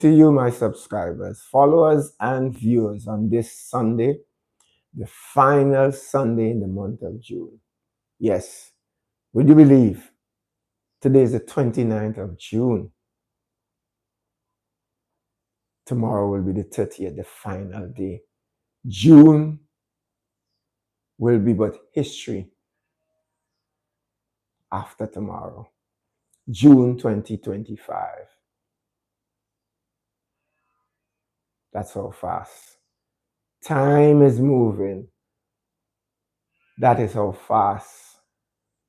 To you, my subscribers, followers, and viewers on this Sunday, the final Sunday in the month of June. Yes, would you believe today is the 29th of June? Tomorrow will be the 30th, the final day. June will be but history after tomorrow. June 2025. That's how fast. Time is moving. That is how fast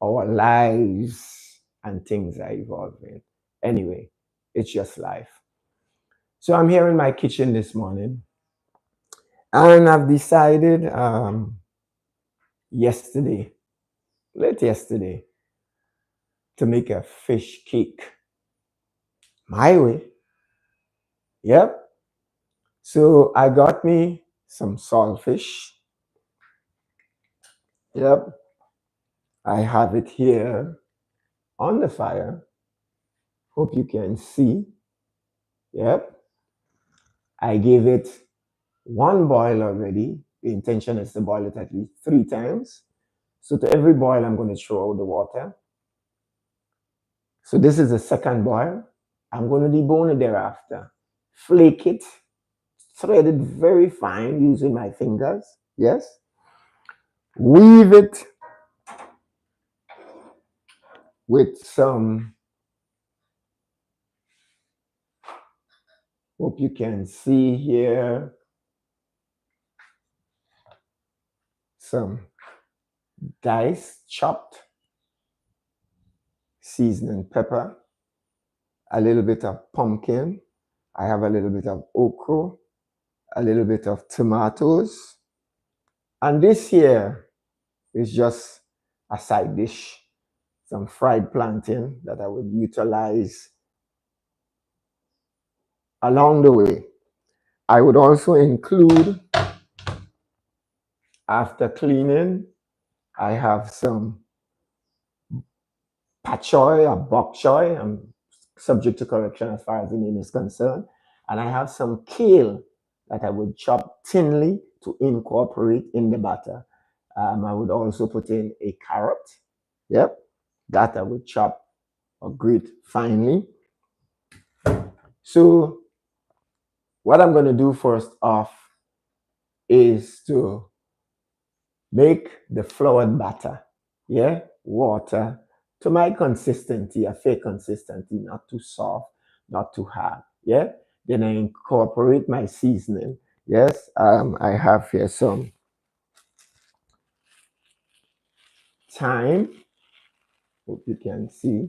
our lives and things are evolving. Anyway, it's just life. So I'm here in my kitchen this morning, and I've decided late yesterday, to make a fish cake my way. Yep. So I got me some saltfish. Yep. I have it here on the fire. Hope you can see. Yep. I gave it one boil already. The intention is to boil it at least 3 times. So to every boil, I'm going to throw out the water. So this is the second boil. I'm going to debone it thereafter. Flake it, thread it very fine using my fingers. Yes. Weave it with some, hope you can see here, some diced, chopped seasoning pepper, a little bit of pumpkin. I have a little bit of okra, a little bit of tomatoes. And this here is just a side dish, some fried plantain that I would utilize along the way. I would also include, after cleaning, I have some pak choy or bok choy. I'm subject to correction as far as the name is concerned. And I have some kale that I would chop thinly to incorporate in the batter. I would also put in a carrot. Yep, that I would chop or grate finely. So what I'm going to do first off is to make the floured batter. Yeah, water to my consistency, a fair consistency, not too soft, not too hard. Yeah. Then I incorporate my seasoning. Yes. I have here some thyme. Hope you can see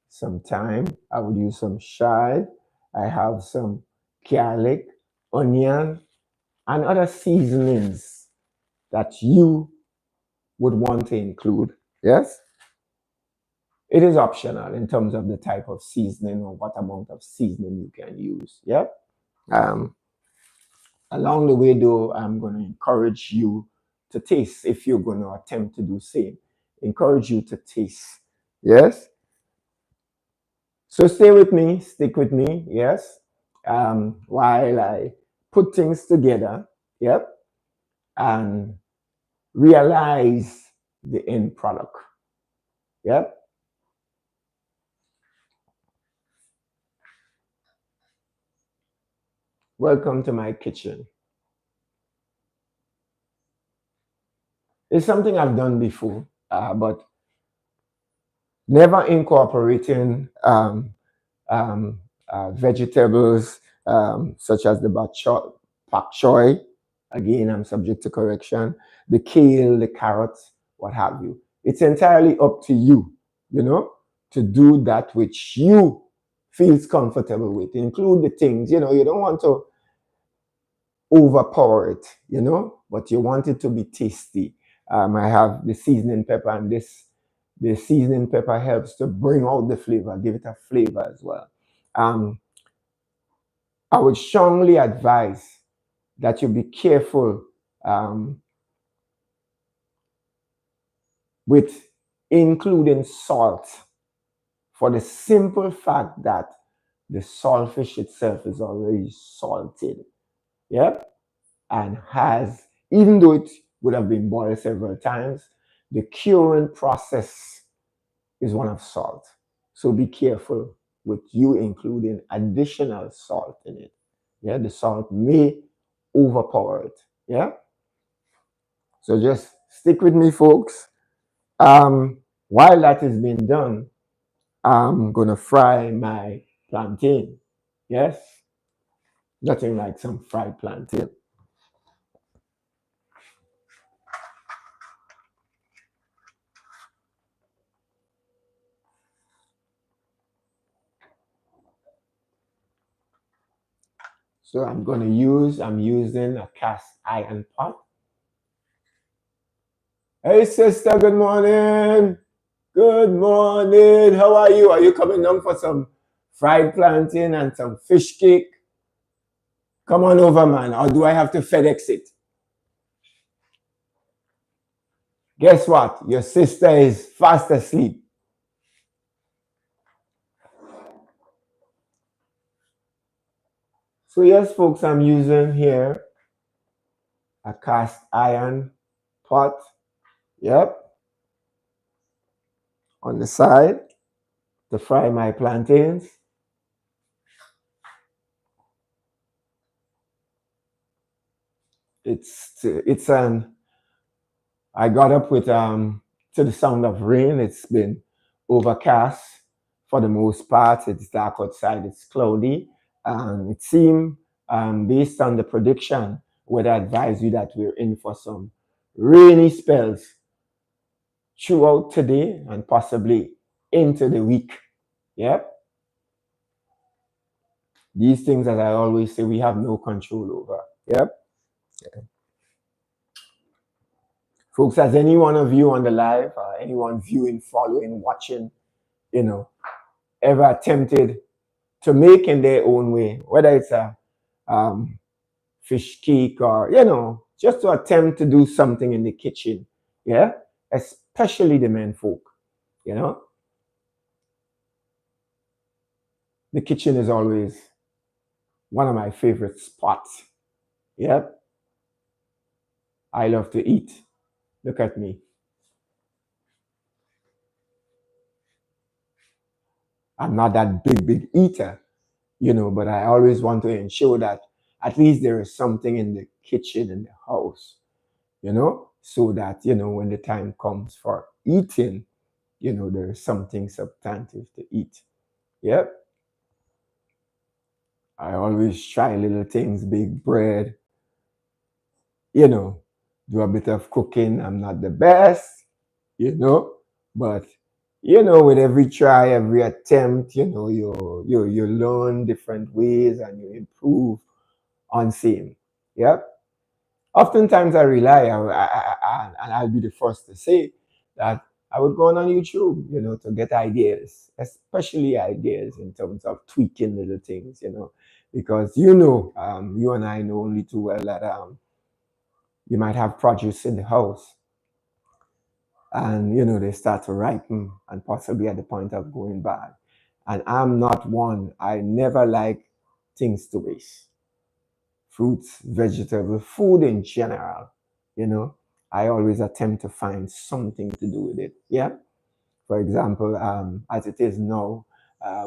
some thyme. I would use some chive. I have some garlic, onion, and other seasonings that you would want to include. Yes. It is optional in terms of the type of seasoning or what amount of seasoning you can use. Yeah. Along the way, though, I'm going to encourage you to taste if you're going to attempt to do same. Encourage you to taste. Yes. So stay with me, stick with me. Yes. While I put things together. Yep. And realize the end product. Yep. Welcome to my kitchen. It's something I've done before, but never incorporating vegetables such as the pak choy. Again, I'm subject to correction. The kale, the carrots, what have you. It's entirely up to you, to do that which you feels comfortable with. Include the things, you don't want to overpower it, but you want it to be tasty. I have the seasoning pepper, and the seasoning pepper helps to bring out the flavor, give it a flavor as well. I would strongly advise that you be careful with including salt, for the simple fact that the saltfish itself is already salted. Yep. And has, even though it would have been boiled several times, the curing process is one of salt. So be careful with you including additional salt in it. Yeah, the salt may overpower it. Yeah. So just stick with me, folks. While that is being done, I'm gonna fry my plantain. Yes, nothing like some fried plantain. So I'm using a cast iron pot. Hey sister, good morning. Good morning. How are you? Are you coming down for some fried plantain and some fish cake? Come on over, man. Or do I have to FedEx it? Guess what? Your sister is fast asleep. So yes, folks, I'm using here a cast iron pot. Yep, on the side to fry my plantains. It's an I got up with to the sound of rain. It's been overcast for the most part. It's dark outside. It's cloudy. It seemed based on the prediction, would advise you that we're in for some rainy spells throughout today and possibly into the week. Yep. These things, as I always say, we have no control over. Yep. Folks, has any one of you on the live, anyone viewing, following, watching, you know, ever attempted to make in their own way, whether it's a um, fish cake or, just to attempt to do something in the kitchen? Yeah. Especially the men folk, you know, the kitchen is always one of my favorite spots. Yep. I love to eat. Look at me. I'm not that big eater, but I always want to ensure that at least there is something in the kitchen in the house, so that, when the time comes for eating, there is something substantive to eat. Yep. I always try little things, bake bread, you know, do a bit of cooking. I'm not the best, you know, but with every try, every attempt, you learn different ways and you improve on same. Yep. Oftentimes I rely, and I'll be the first to say that I would go on YouTube, to get ideas, especially ideas in terms of tweaking little things, because you and I know only too well that you might have produce in the house and they start to ripen and possibly at the point of going bad. And I'm not one. I never like things to waste. Fruits, vegetables, food in general, you know, I always attempt to find something to do with it. Yeah. For example, as it is now,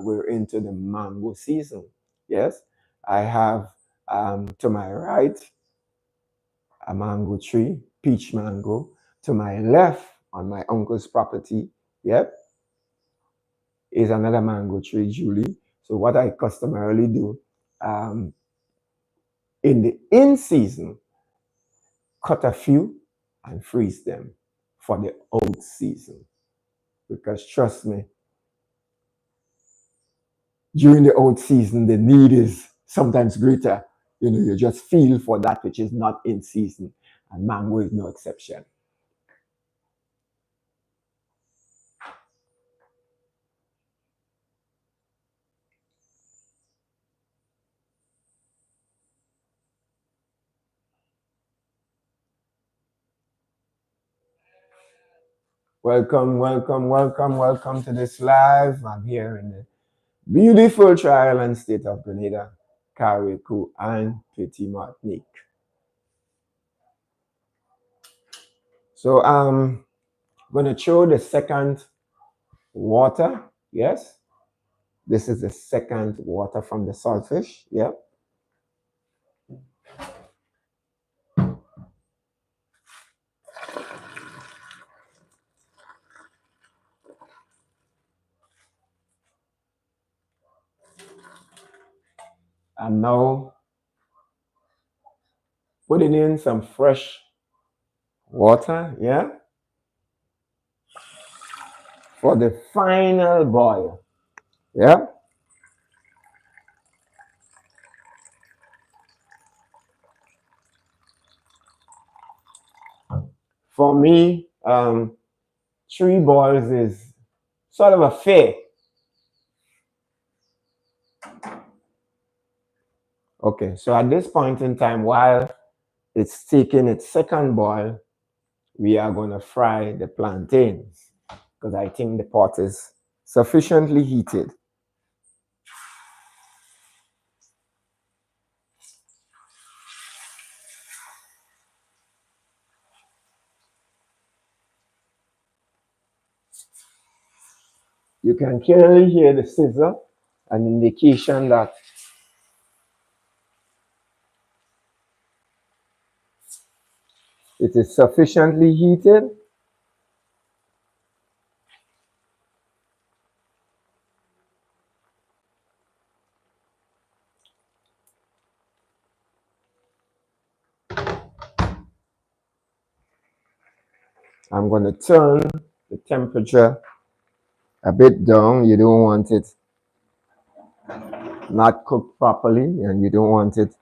we're into the mango season. Yes. I have to my right a mango tree, peach mango. To my left on my uncle's property, yep, is another mango tree, Julie. So what I customarily do um, in the in season, cut a few and freeze them for the out season. Because trust me, during the out season, the need is sometimes greater. You just feel for that which is not in season, and mango is no exception. Welcome, welcome, welcome, welcome to this live. I'm here in the Beautiful tri-island state of Grenada, Carriacou, and Petit Martinique. So I'm going to show the second water. Yes, this is the second water from the saltfish. Yep. I'm now putting in some fresh water. Yeah, for the final boil. Yeah. For me, 3 boils is sort of a fair. Okay, so at this point in time, while it's taking its second boil, we are going to fry the plantains because I think the pot is sufficiently heated. You can clearly hear the sizzle, an indication that it is sufficiently heated. I'm going to turn the temperature a bit down. You don't want it not cooked properly, and you don't want it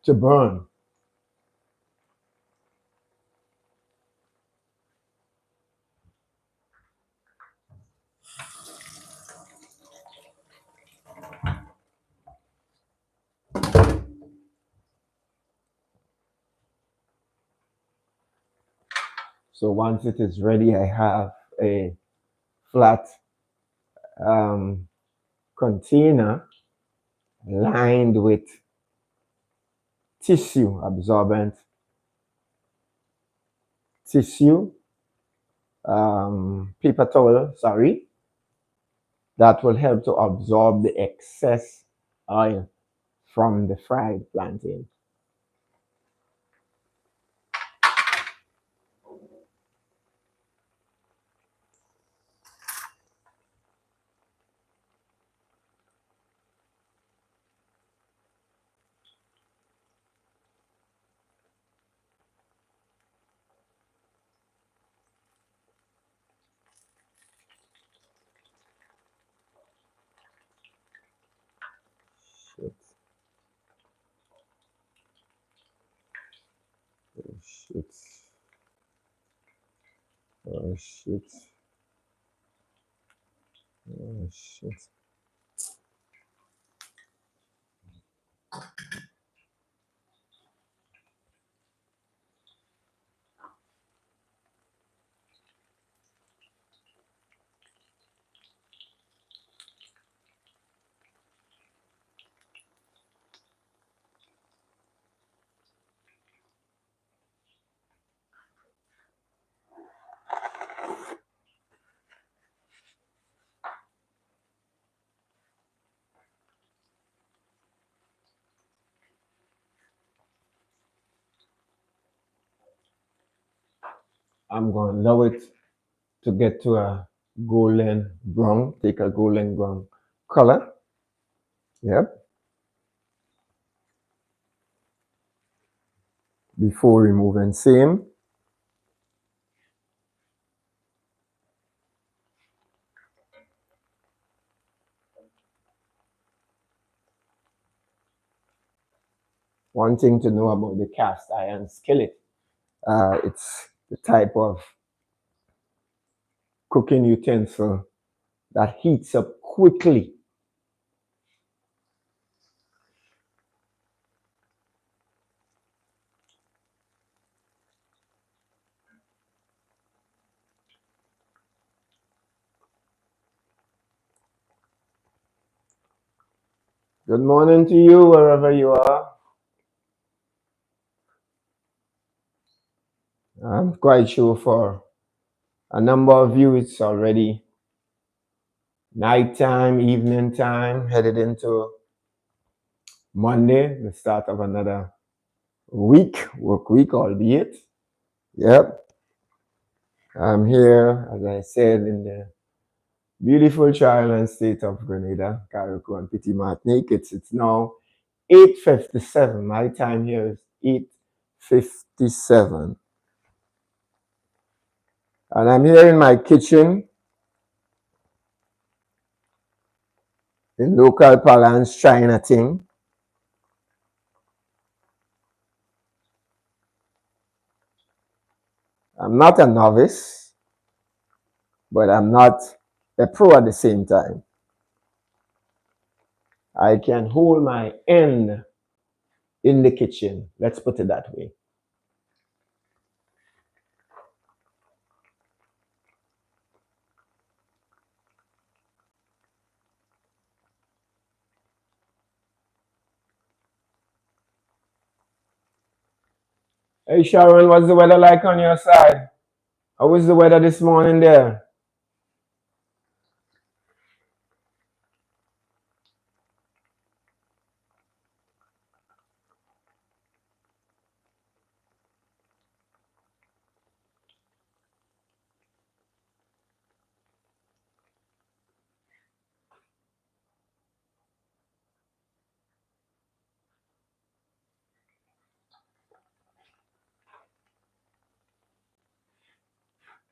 to burn. So once it is ready, I have a flat um, container lined with tissue, absorbent tissue, paper towel, sorry, that will help to absorb the excess oil from the fried plantain. Shit. Oh shit. Oh shit. Oh shit. I'm going to allow it to get to a golden brown, take a golden brown color. Yep. Before removing same. One thing to know about the cast iron skillet, it's the type of cooking utensil that heats up quickly. Good morning to you, wherever you are. I'm quite sure for a number of you, it's already nighttime, evening time, headed into Monday, the start of another work week, albeit. Yep, I'm here, as I said, in the beautiful trial state of Grenada, Carriacou and Petit Martinique. It's now 8:57. My time here is 8:57. And I'm here in my kitchen, in local parlance, trying a thing. I'm not a novice, but I'm not a pro at the same time. I can hold my end in the kitchen. Let's put it that way. Hey Sharon, what's the weather like on your side? How was the weather this morning there?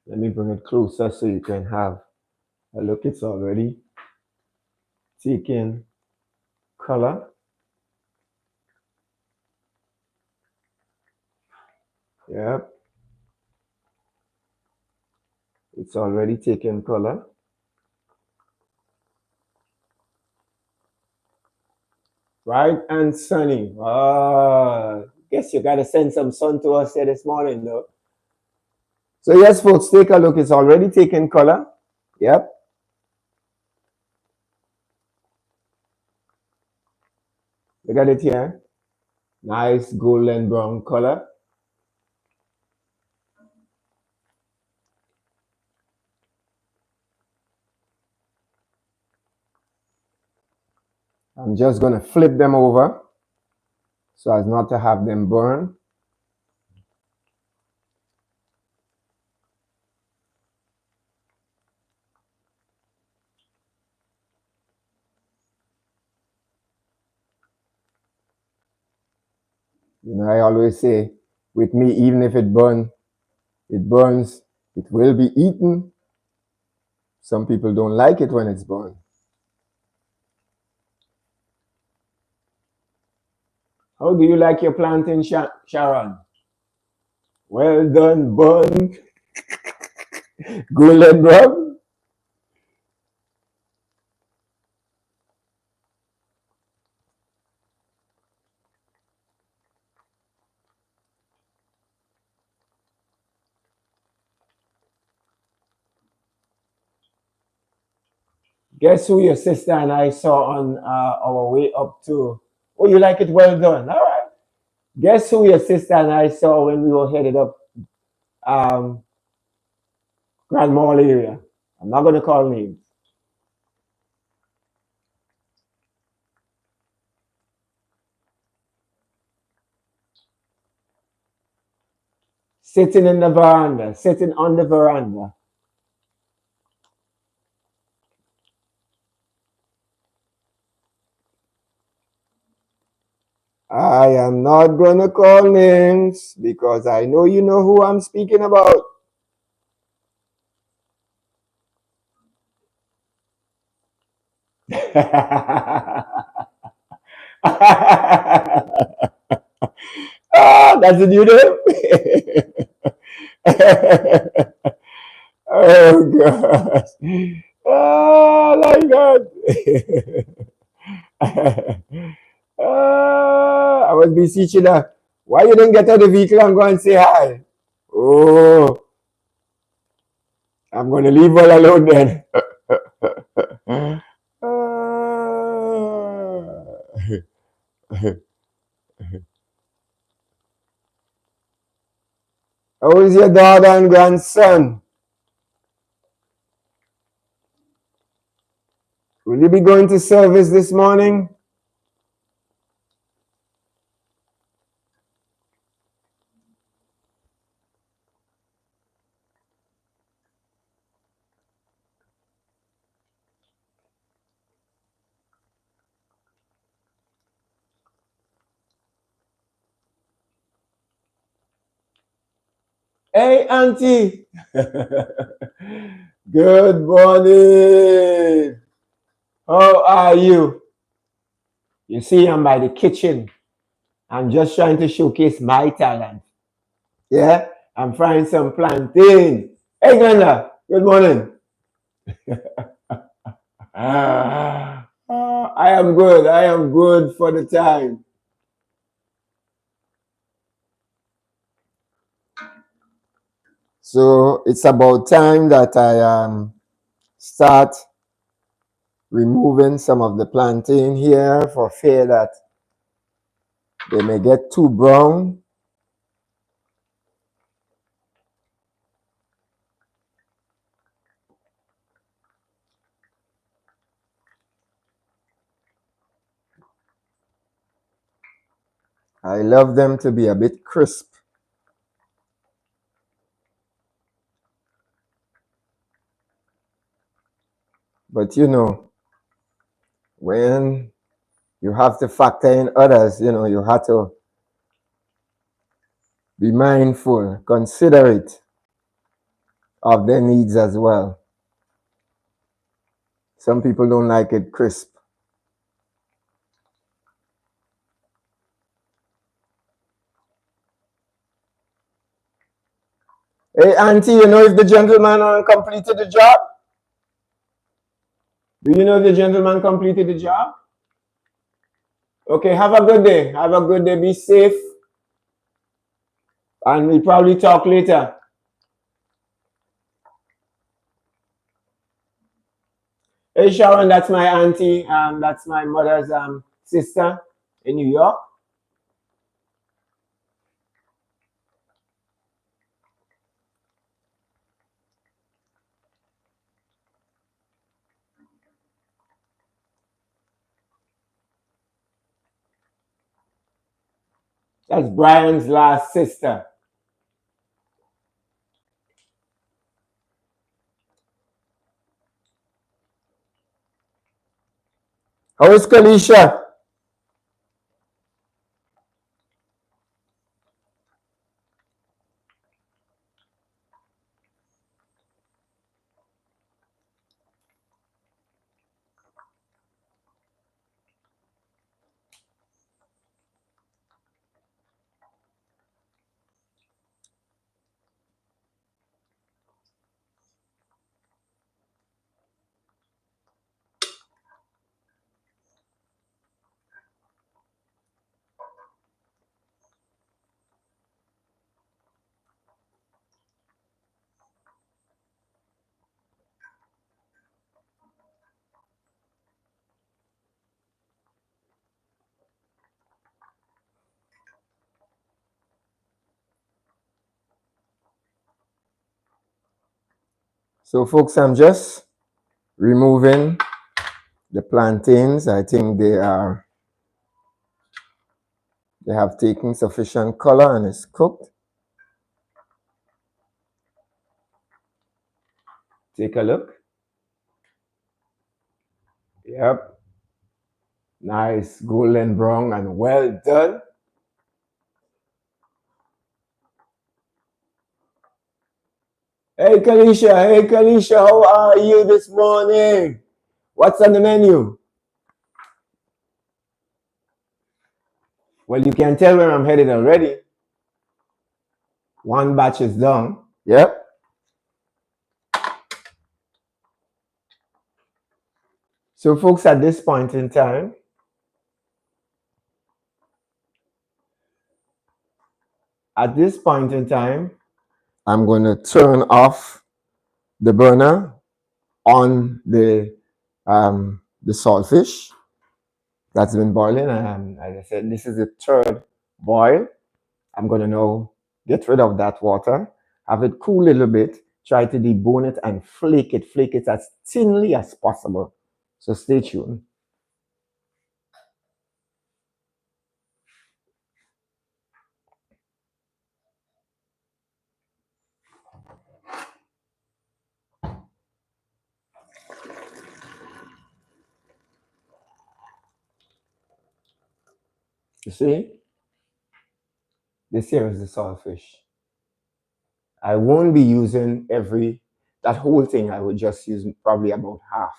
Let me bring it closer so you can have a look. It's already taking color. Yep, it's already taking color. Bright and sunny. Guess you gotta send some sun to us here this morning, though. So yes, folks, take a look. It's already taken color. Yep. Look at it here. Nice golden brown color. I'm just gonna flip them over so as not to have them burn. You know, I always say, with me, even if it burns, it will be eaten. Some people don't like it when it's burned. How do you like your plantain, Sharon? Well done, bun. Golden brown. Guess who your sister and I saw on our way up to? Oh, you like it? Well done. All right. Guess who your sister and I saw when we were headed up um, Grand Mall area? I'm not going to call names. Sitting in the veranda, sitting on the veranda. I am not going to call names because I know you know who I'm speaking about. That's the new name. Oh gosh. Oh my God. I was beseeching her. Why you didn't get out of the vehicle and go and say hi? Oh, I'm gonna leave her alone then. How is your daughter and grandson? Will you be going to service this morning? Hey, Auntie. Good morning. How are you? You see, I'm by the kitchen. I'm just trying to showcase my talent. Yeah, I'm frying some plantain. Hey, Glenda. Good morning. I am good. I am good for the time. So it's about time that I start removing some of the plantain here for fear that they may get too brown. I love them to be a bit crisp. But you know, when you have to factor in others, you know, you have to be mindful, considerate of their needs as well. Some people don't like it crisp. Hey, Auntie, you know if the gentleman completed the job? Do you know if the gentleman completed the job? Okay, have a good day. Have a good day. Be safe. And we'll probably talk later. Hey, Sharon, that's my auntie. That's my mother's sister in New York. That's Brian's last sister. How is Kalisha? So, folks, I'm just removing the plantains. I think they have taken sufficient color and it's cooked. Take a look. Yep. Nice, golden brown and well done. Hey Kalisha, how are you this morning? What's on the menu? Well, you can tell where I'm headed already. One batch is done. Yep. So, folks, at this point in time, I'm going to turn off the burner on the saltfish. That's been boiling. As I said, this is the third boil. I'm going to now get rid of that water, have it cool a little bit, try to debone it and flake it as thinly as possible. So stay tuned. You see, this here is the saltfish. I won't be using that whole thing. I would just use probably about half.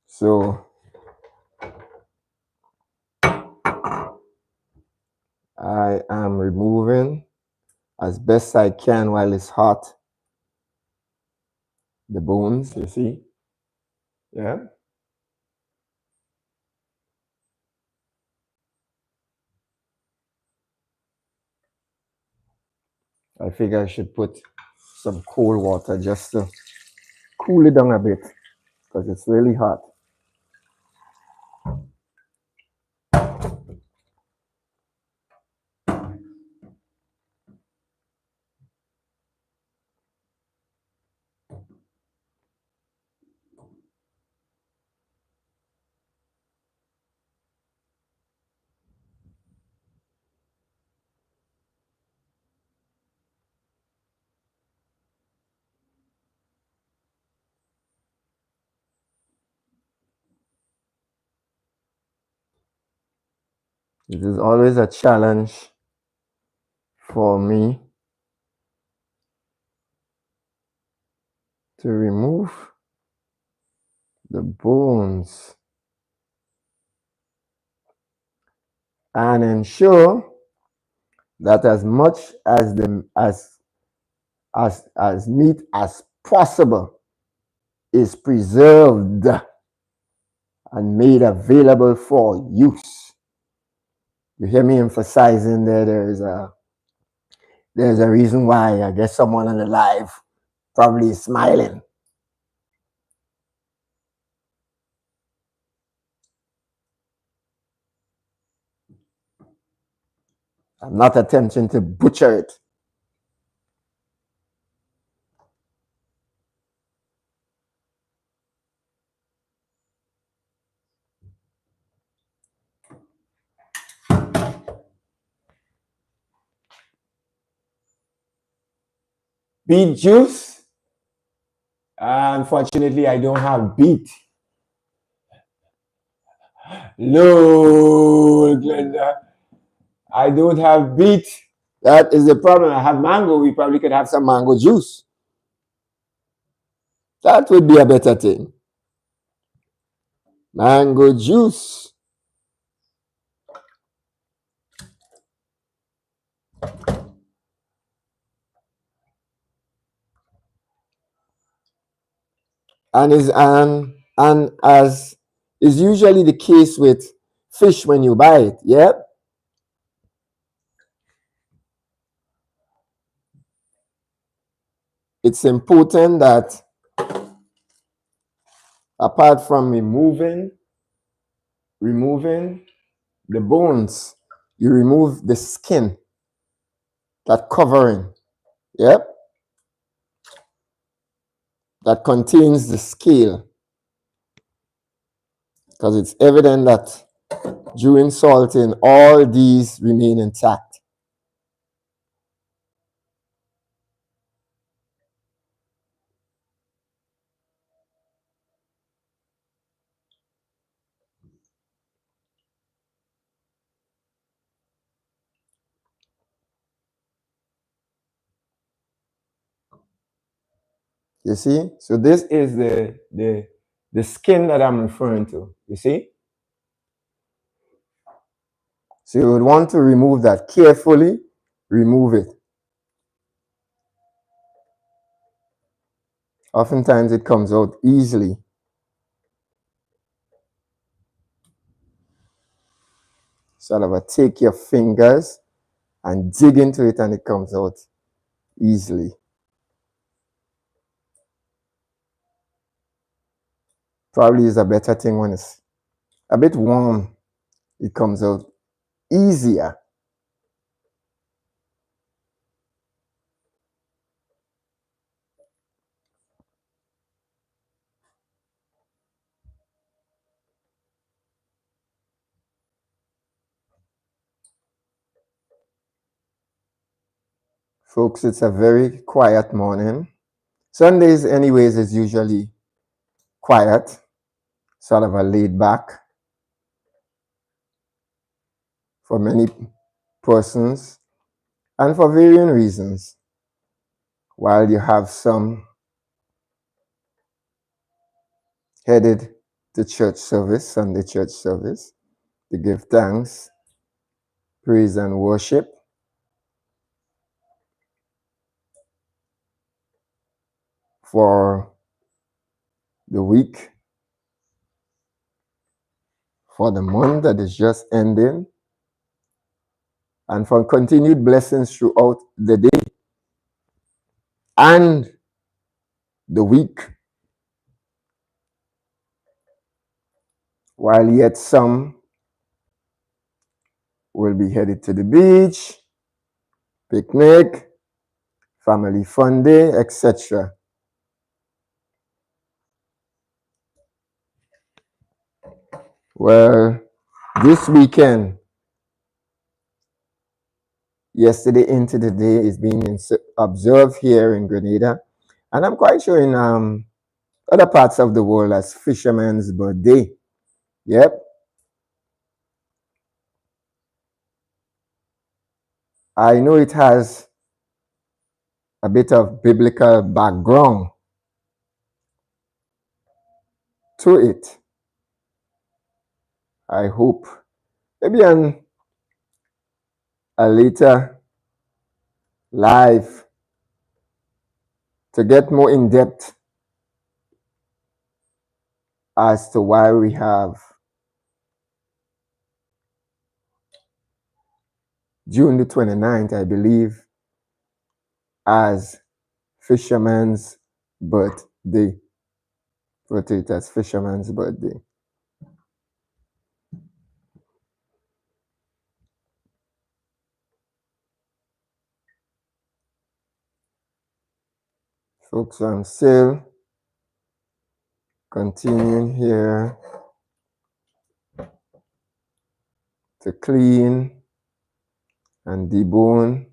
So I am removing as best I can while it's hot the bones, you see. Yeah. I figure I should put some cold water just to cool it down a bit because it's really hot. It is always a challenge for me to remove the bones and ensure that as much as the as meat as possible is preserved and made available for use. You hear me emphasizing there? There's a reason why. I guess someone on the live probably is smiling. I'm not attempting to butcher it. Beet juice. Unfortunately, I don't have beet. No, Glenda. I don't have beet. That is the problem. I have mango. We probably could have some mango juice. That would be a better thing. Mango juice. And as is usually the case with fish when you buy it, yeah? It's important that apart from removing the bones, you remove the skin, that covering, yep, that contains the scale, because it's evident that during salting, all these remain intact. You see? So this is the skin that I'm referring to. You see? So you would want to remove that carefully. Remove it. Oftentimes it comes out easily. sort of take your fingers and dig into it and it comes out easily. Probably is a better thing when it's a bit warm. It comes out easier. Folks, it's a very quiet morning. Sundays, anyways, is usually quiet, sort of a laid back for many persons and for varying reasons. While you have some headed to church service, Sunday church service, to give thanks, praise, and worship. For the week, for the month that is just ending, and for continued blessings throughout the day and the week. While yet some will be headed to the beach, picnic, family fun day, etc. Well, this weekend, yesterday into the day, is being observed here in Grenada, and I'm quite sure in other parts of the world as Fisherman's Birthday. Yep. I know it has a bit of biblical background to it. I hope maybe on a later live to get more in depth as to why we have June the 29th, I believe, as Fisherman's Birthday. Put it as Fisherman's Birthday. Folks, I'm still continuing here to clean and debone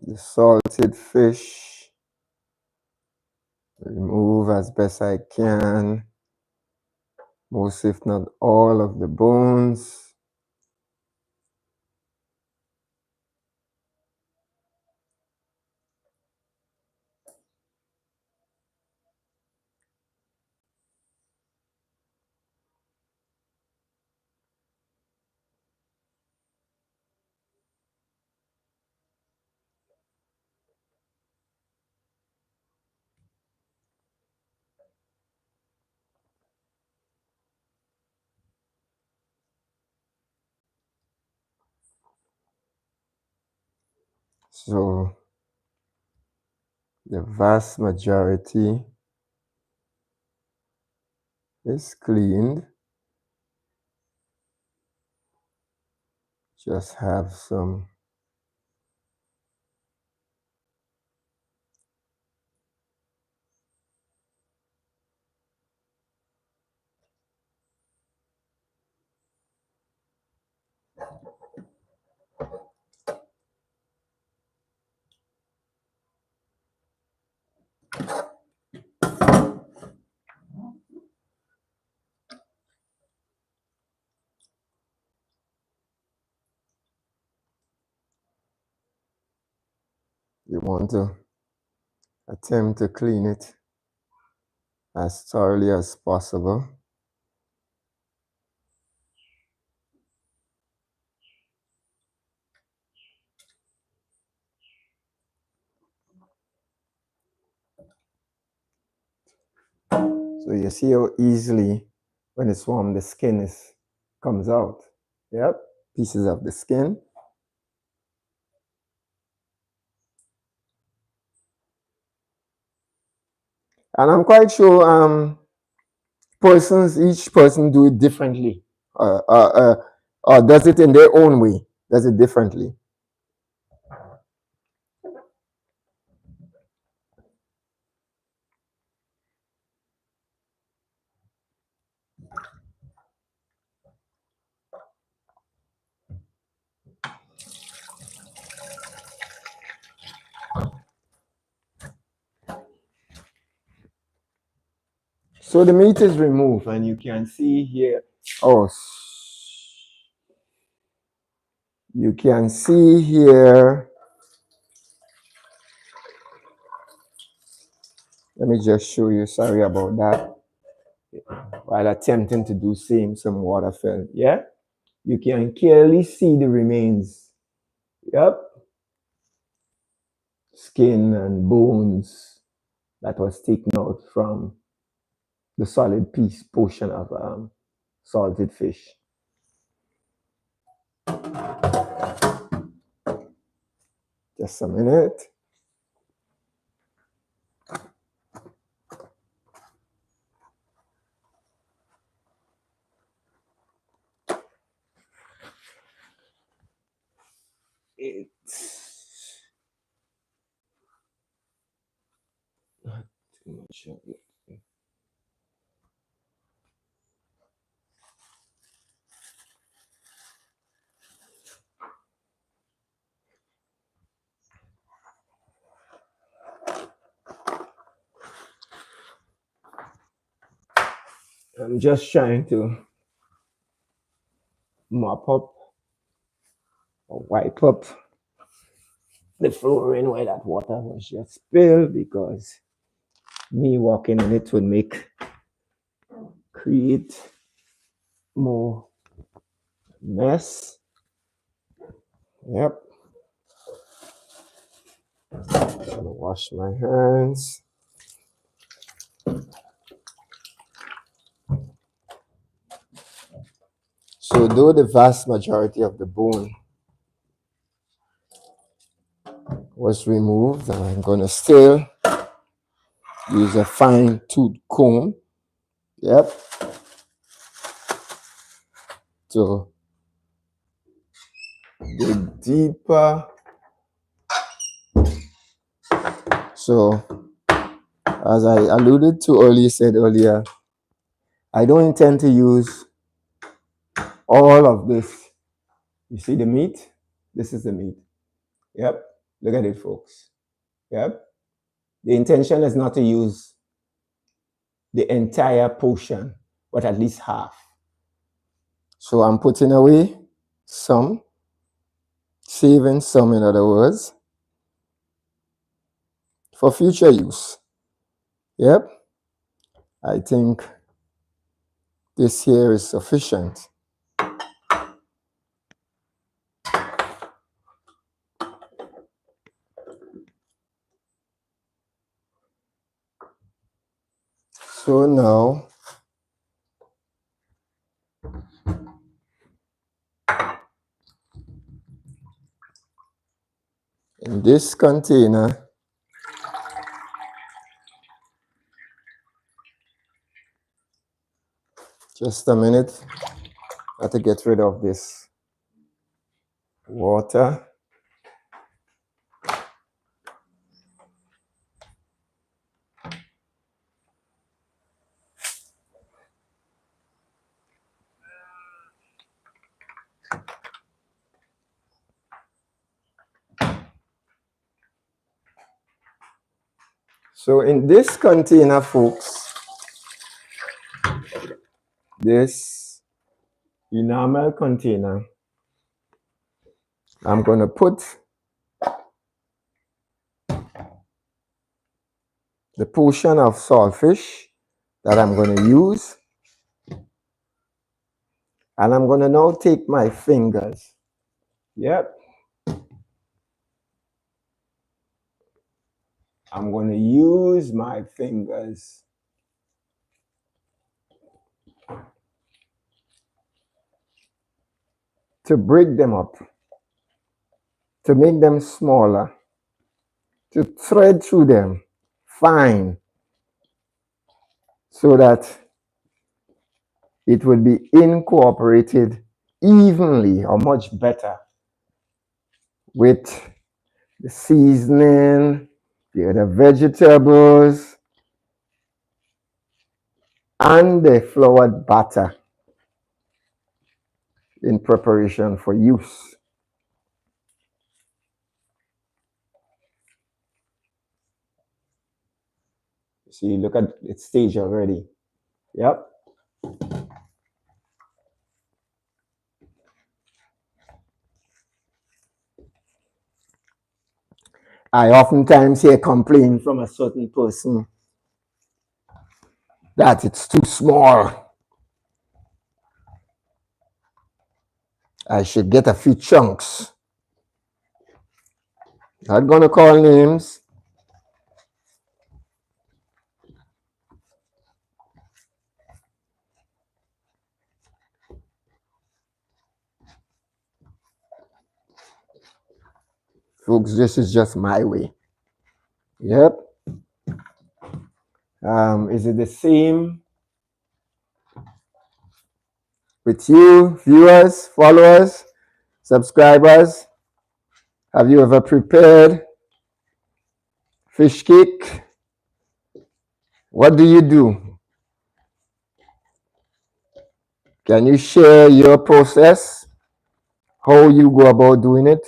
the salted fish, remove as best I can, most if not all of the bones. So the vast majority is cleaned. Just have some you want to attempt to clean it as thoroughly as possible. So you see how easily when it's warm the skin comes out. Yep, pieces of the skin. And I'm quite sure each person do it differently. Or does it in their own way, does it differently. So the meat is removed and you can see here, oh, you can see here, let me just show you, sorry about that, while attempting to do some water film. Yeah, you can clearly see the remains. Yep, skin and bones that was taken out from the solid portion of salted fish. Just a minute. It's not too much of it. I'm just trying to mop up or wipe up the flooring where that water was just spilled, because me walking in it would create more mess. Yep. I'm gonna wash my hands. So though the vast majority of the bone was removed, I'm gonna still use a fine tooth comb. Yep. To dig deeper. So as I alluded to earlier, I don't intend to use all of this. You see the meat? This is the meat. Yep. Look at it, folks. Yep. The intention is not to use the entire portion, but at least half. So I'm putting away some, saving some, in other words, for future use. Yep. I think this here is sufficient. So now, in this container, just a minute, I have to get rid of this water. So in this container, folks, this enamel container, I'm going to put the portion of saltfish that I'm going to use, and I'm going to now take my fingers. Yep. I'm going to use my fingers to break them up, to make them smaller, to thread through them fine so that it will be incorporated evenly or much better with the seasoning, the other vegetables, and the floured batter in preparation for use. See, look at its stage already. Yep. I oftentimes hear complaint from a certain person that it's too small. I should get a few chunks. Not gonna call names. Folks, this is just my way. Yep. Is it the same with you, viewers, followers, subscribers? Have you ever prepared fish cake? What do you do? Can you share your process? How you go about doing it?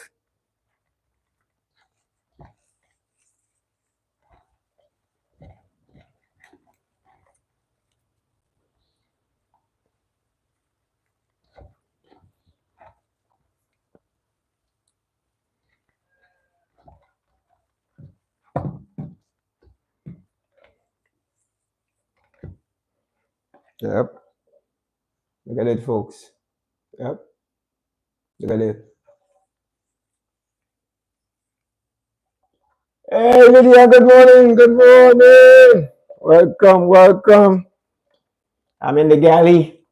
Yep. Look at it, folks. Yep. Look at it. Hey, Lydia, good morning. Good morning. Welcome, welcome. I'm in the galley.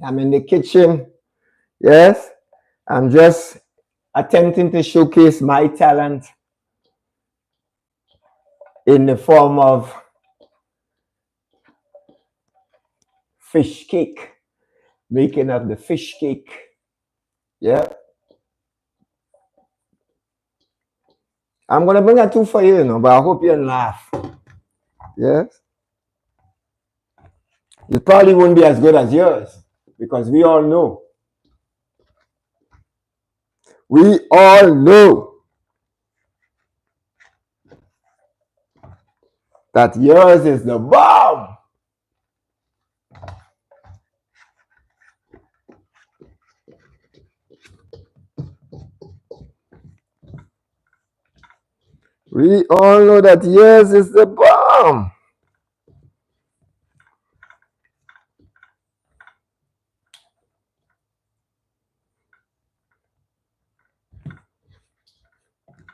I'm in the kitchen. Yes. I'm just attempting to showcase my talent in the form of fish cake. Making of the fish cake. Yeah. I'm going to bring a two for you, but I hope you laugh. Yes. It probably won't be as good as yours because we all know. We all know that yours is the bomb. We all know that yours is the bomb.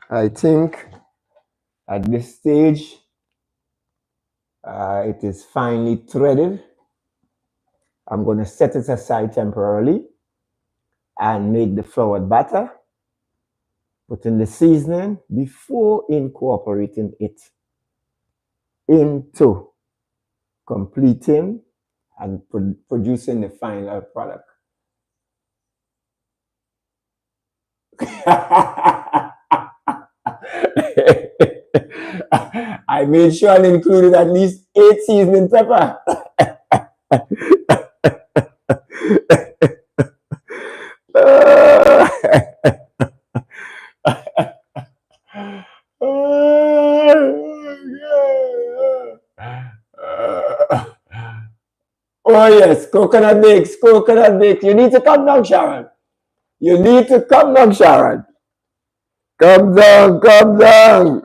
I think at this stage, it is finely threaded. I'm going to set it aside temporarily and make the floured batter, put in the seasoning before incorporating it into completing and producing the final product. I made sure and included at least 8 seasoning pepper. Oh yes, coconut mix, coconut mix. You need to come down, Sharon. You need to come down, Sharon. Come down, come down.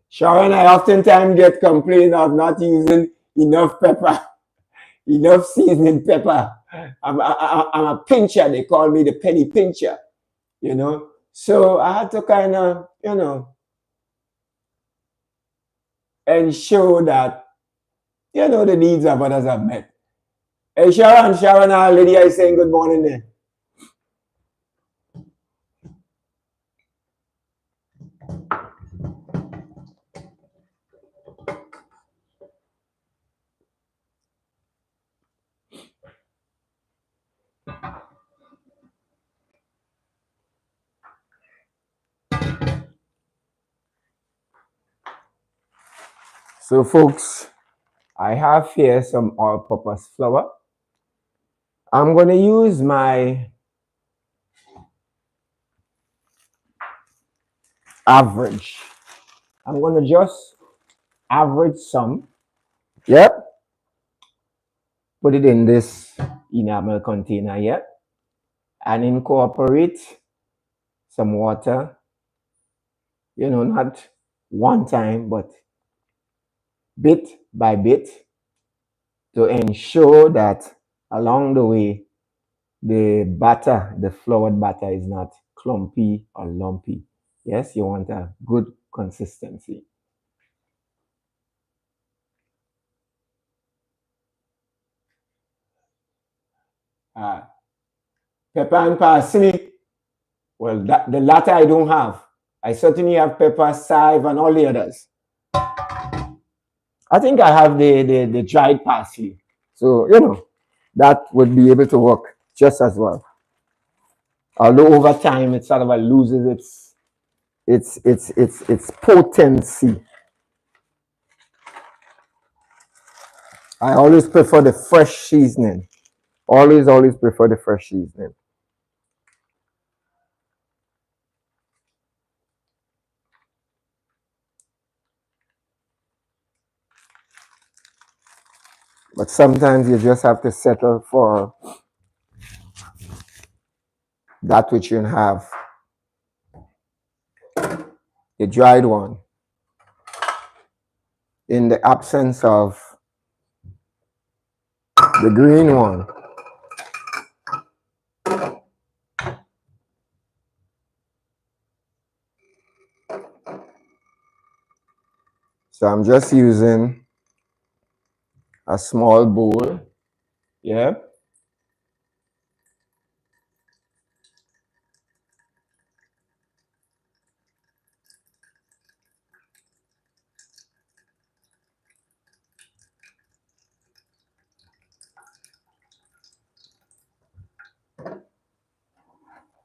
Sharon, I oftentimes get complained of not using enough pepper, enough seasoning pepper. I'm a pincher. They call me the penny pincher. you know. So I had to kind of, ensure that, the needs of others are met. Hey, Sharon, our lady, I saying good morning there. So, folks, I have here some all-purpose flour. I'm going to use my average. I'm going to just average some. Yep. Put it in this enamel container here and incorporate some water. Not one time, but bit by bit to ensure that along the way, the batter, the floured batter is not clumpy or lumpy. Yes, you want a good consistency. Uh, Pepper and parsley, well, the latter I don't have. I certainly have pepper, chive, and all the others. I think I have the dried parsley. So, that would be able to work just as well. Although over time it sort of loses its potency. I always prefer the fresh seasoning. Always prefer the fresh seasoning. But sometimes you just have to settle for that which you have. The dried one. In the absence of the green one. So I'm just using a small bowl. Yeah.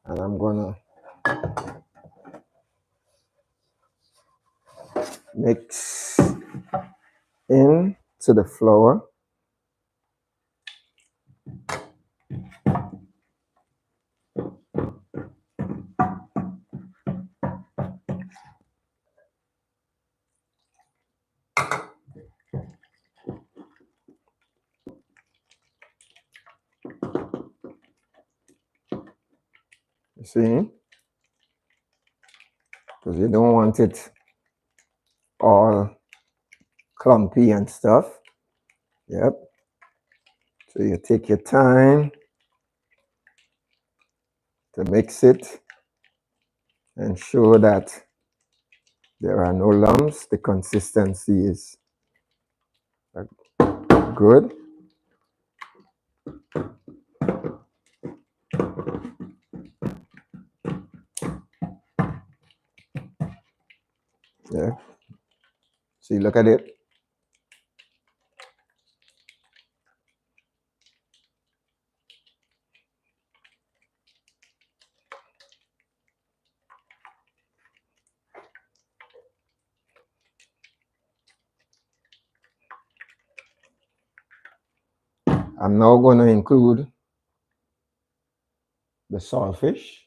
And I'm gonna mix in to the flour. You see? Because you don't want it all clumpy and stuff. Yep. So you take your time to mix it. Ensure that there are no lumps. The consistency is good. Yeah. See, look at it. I'm now going to include the saltfish.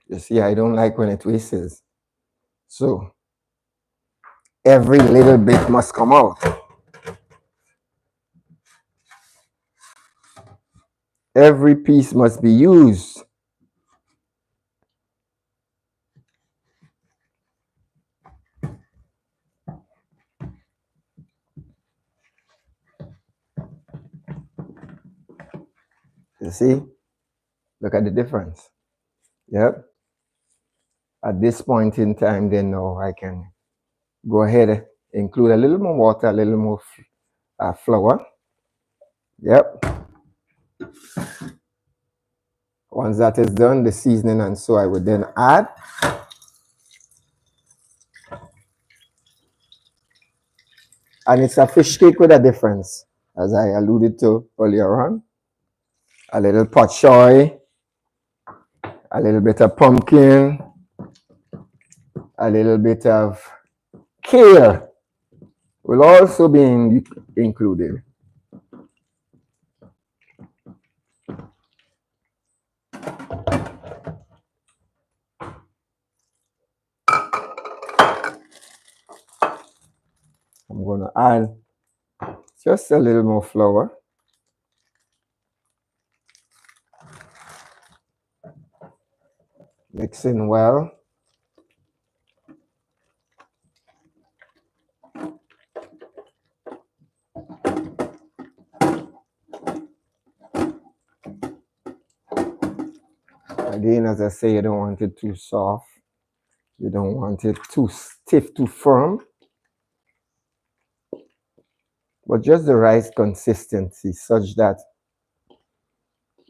You see, I don't like when it wastes. So every little bit must come out. Every piece must be used. You see? Look at the difference. Yep. At this point in time, then now I can go ahead, include a little more water, a little more flour. Yep. Once that is done, the seasoning and so I would then add. And it's a fish cake with a difference, as I alluded to earlier on. A little pot choy, a little bit of pumpkin, a little bit of kale will also be included. I'm going to add just a little more flour. Mixing well. Again, as I say, you don't want it too soft. You don't want it too stiff, too firm. But just the right consistency, such that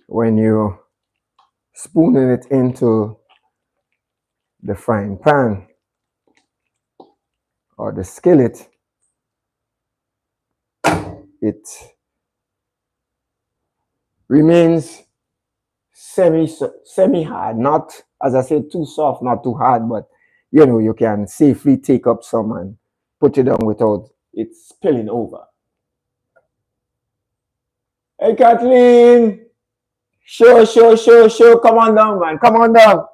when you spooning it into the frying pan or the skillet, it remains semi-hard, not, as I said, too soft, not too hard, but you know, you can safely take up some and put it on without it spilling over. Hey, Kathleen! Sure. Come on down, man. Come on down.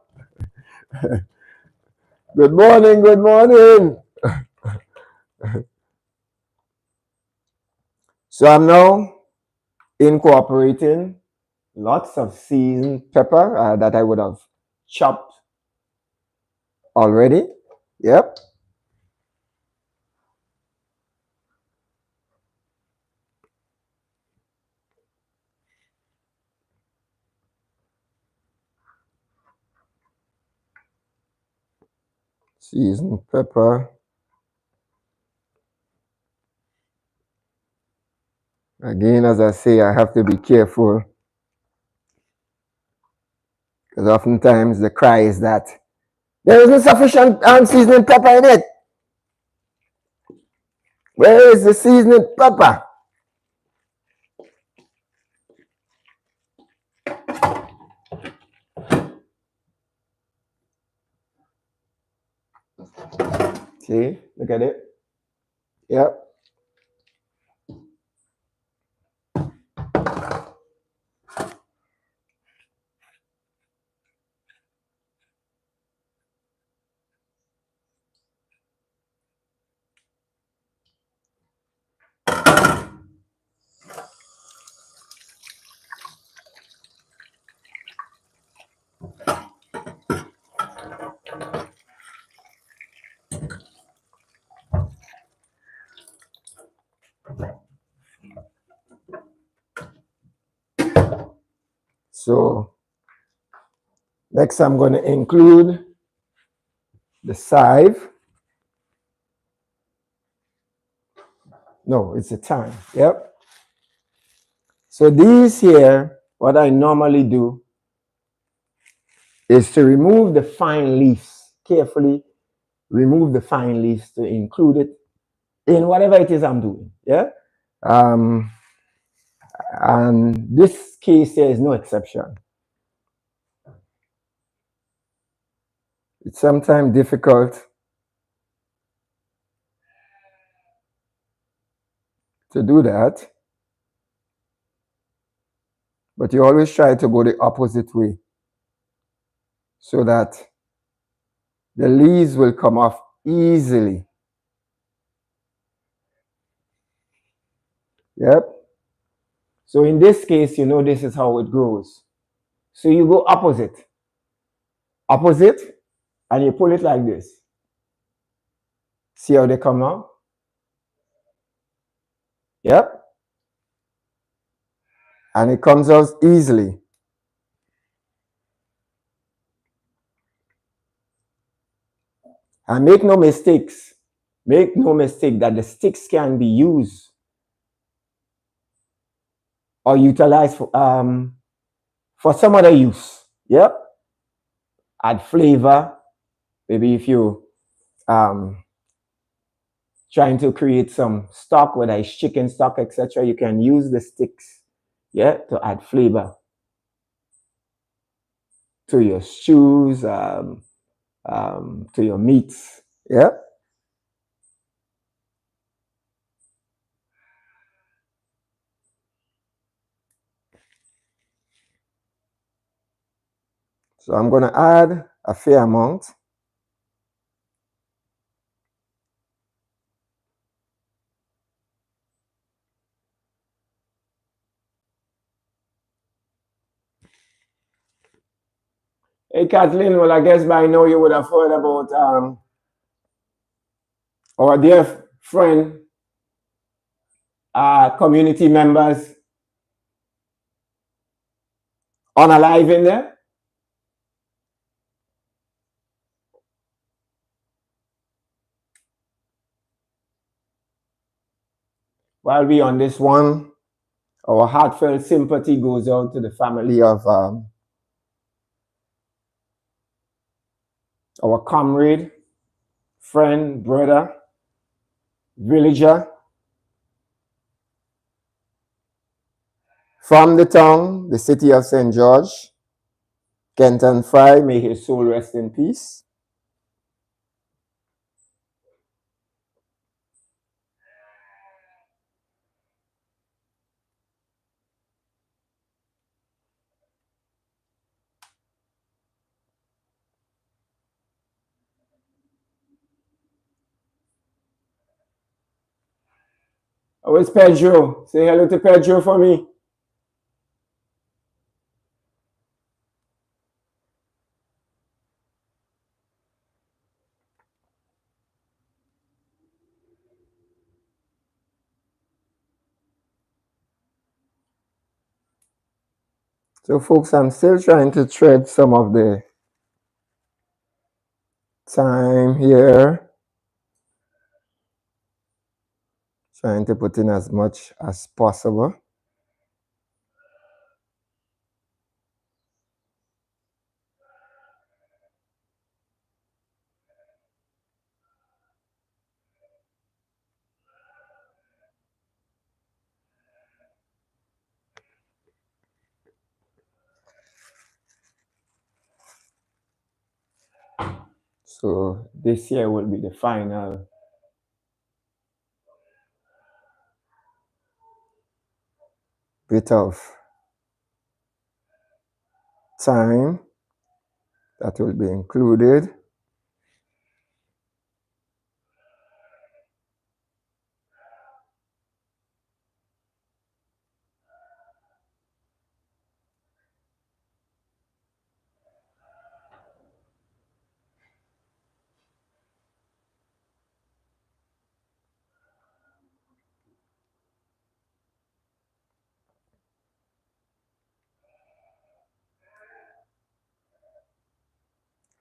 Good morning. So I'm now incorporating lots of seasoned pepper that I would have chopped already. Yep. Seasoned pepper. Again, as I say, I have to be careful because oftentimes the cry is that there isn't sufficient seasoning pepper in it. Where is the seasoning pepper? See, look at it. Yep. So next I'm going to include the chive. No, it's the thyme. Yep. So these here, what I normally do is to remove the fine leaves, carefully remove the fine leaves to include it in whatever it is I'm doing. Yeah. And this case here is no exception. It's sometimes difficult to do that, but you always try to go the opposite way so that the leaves will come off easily. Yep. So in this case, you know, this is how it grows. So you go opposite, and you pull it like this. See how they come out? Yep. and it comes out easily. And make no mistakes. Make no mistake that the sticks can be used or utilized for some other use. Yep. Add flavor. Maybe if you um, trying to create some stock, whether it's chicken stock, etc., you can use the sticks, yeah, to add flavor to your stews, to your meats, yeah. So I'm gonna add a fair amount. Hey, Kathleen, well, I guess by now you would have heard about our dear friend, community members on alive in there. While we on this one, our heartfelt sympathy goes out to the family of our comrade, friend, brother, villager from the town, the city of St. George, Kenton Fry, may his soul rest in peace. Oh, it's Pedro. Say hello to Pedro for me. So, folks, I'm still trying to thread some of the time here, trying to put in as much as possible. So, this year will be the final bit of time that will be included.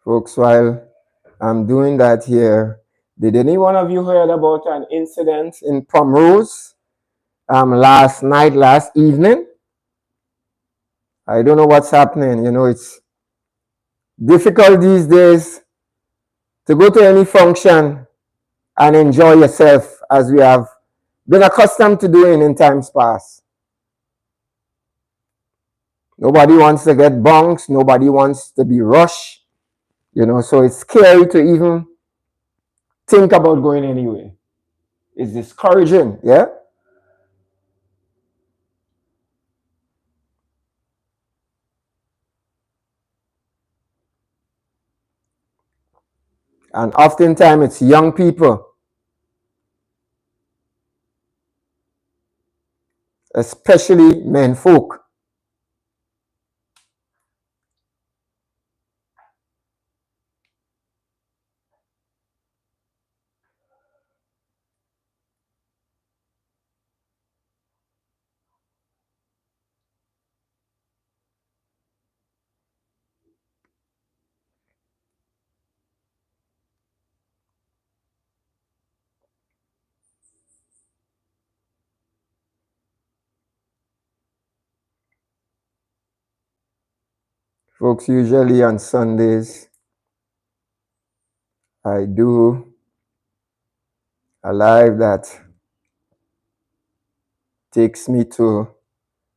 Folks, while I'm doing that here, did any one of you heard about an incident in Pomrose last night, last evening? I don't know what's happening. You know, it's difficult these days to go to any function and enjoy yourself as we have been accustomed to doing in times past. Nobody wants to get bounced. Nobody wants to be rushed. You know, so it's scary to even think about going anywhere. It's discouraging, yeah? And oftentimes it's young people, especially men folk. Folks, usually on Sundays, I do a live that takes me to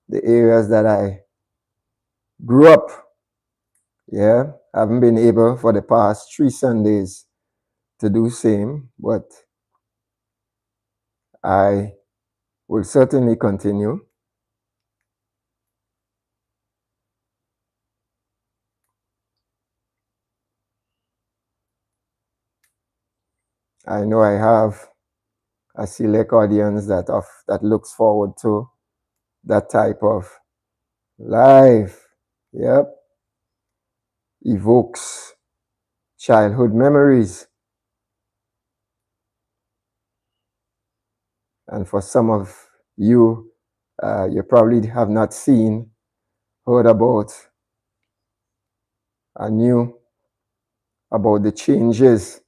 the areas that I grew up. Yeah, I haven't been able for the past 3 Sundays to do same, but I will certainly continue. I know I have a select audience that looks forward to that type of live. Yep, evokes childhood memories. And for some of you, you probably have not seen, heard about, and knew about the changes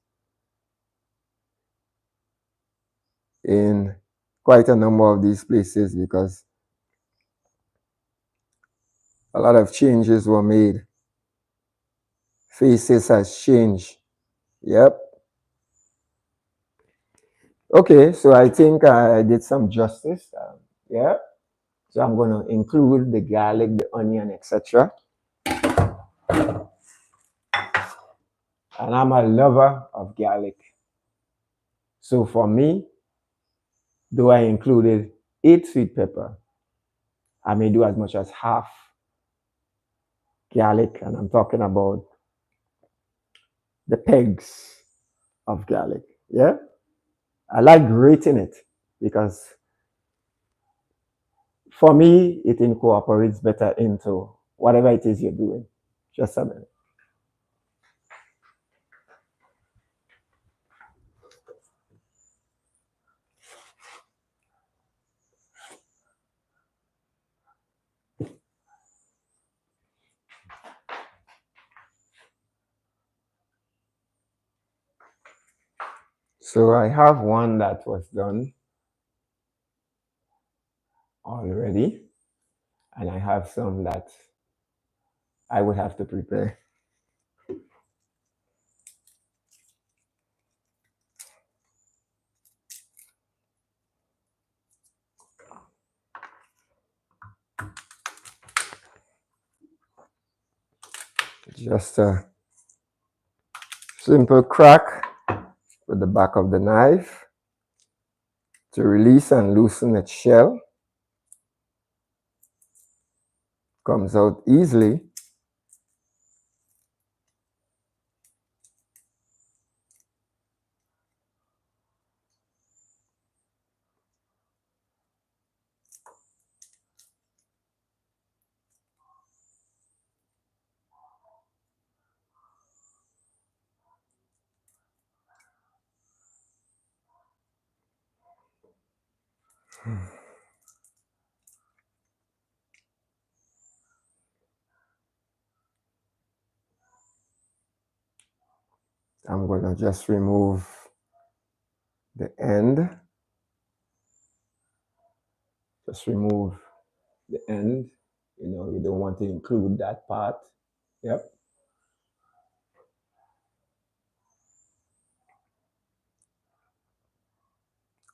in quite a number of these places, because a lot of changes were made. Faces has changed. Yep. Okay, so I think I did some justice. Yeah. So I'm going to include the garlic, the onion, etc. And I'm a lover of garlic. So for me, though I included 8 sweet pepper, I may do as much as half garlic, and I'm talking about the pegs of garlic. Yeah, I like grating it because for me it incorporates better into whatever it is you're doing. Just a minute. So I have one that was done already, and I have some that I would have to prepare. Just a simple crack with the back of the knife to release and loosen its shell. Comes out easily. I'm going to just remove the end. Just remove the end. You don't want to include that part. Yep.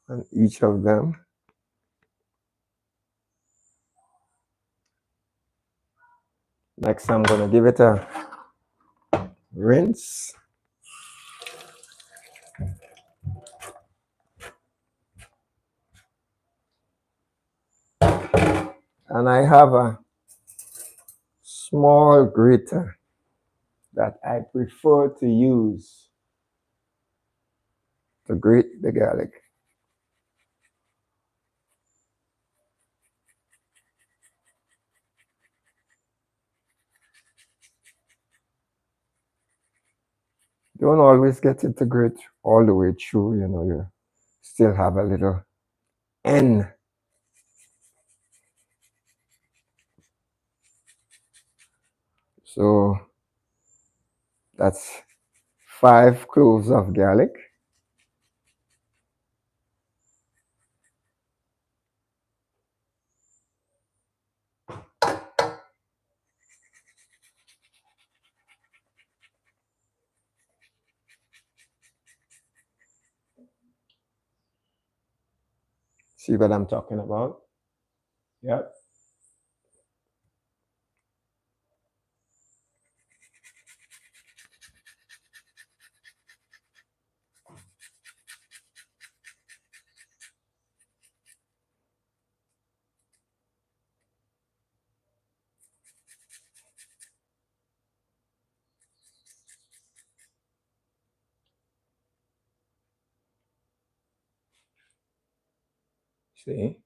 And each of them. Next, I'm going to give it a rinse. And I have a small grater that I prefer to use to grate the garlic. Don't always get it to grate all the way through, you still have a little end. So that's 5 cloves of garlic. See what I'm talking about? Yep. See?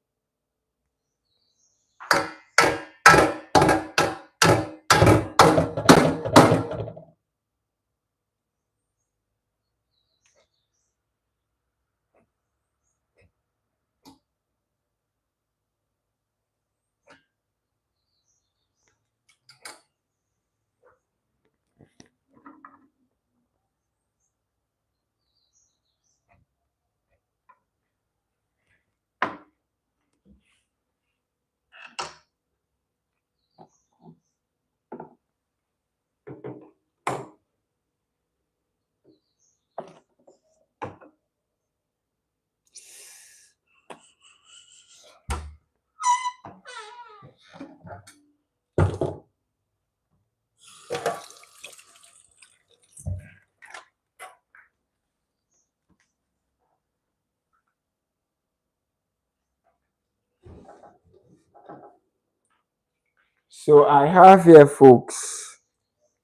So I have here, folks,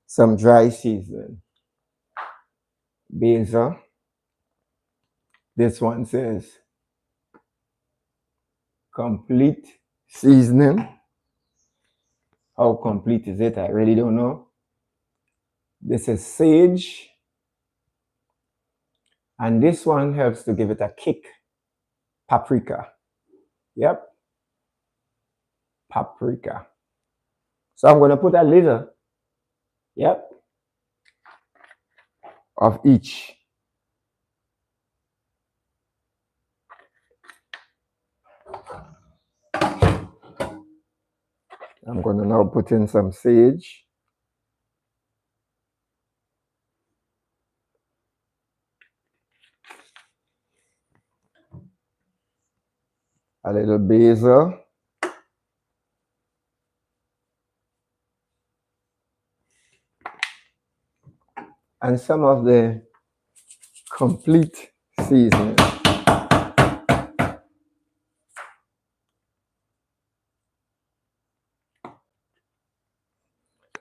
some dry seasoning. Basil. This one says complete seasoning. How complete is it? I really don't know. This is sage. And this one helps to give it a kick. Paprika. Yep. Paprika. So I'm going to put a little, yep, of each. I'm going to now put in some sage. A little basil. And some of the complete seasoning.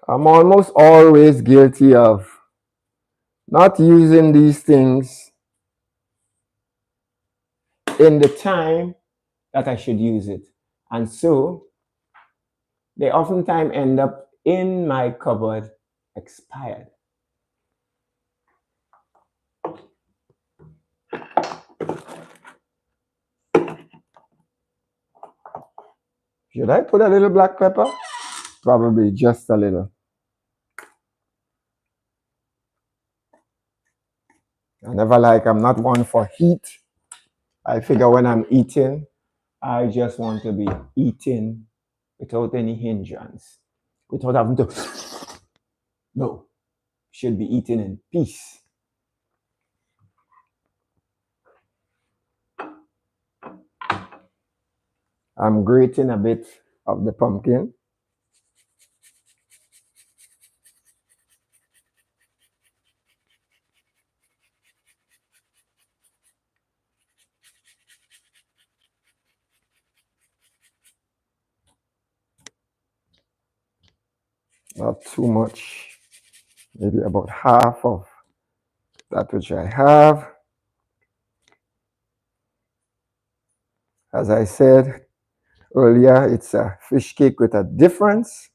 I'm almost always guilty of not using these things in the time that I should use it. And so they oftentimes end up in my cupboard expired. Should I put a little black pepper? Probably just a little. I'm not one for heat. I figure when I'm eating, I just want to be eating without any hindrance, without having to. No, should be eating in peace. I'm grating a bit of the pumpkin. Not too much, maybe about half of that which I have. As I said earlier, it's a fish cake with a difference.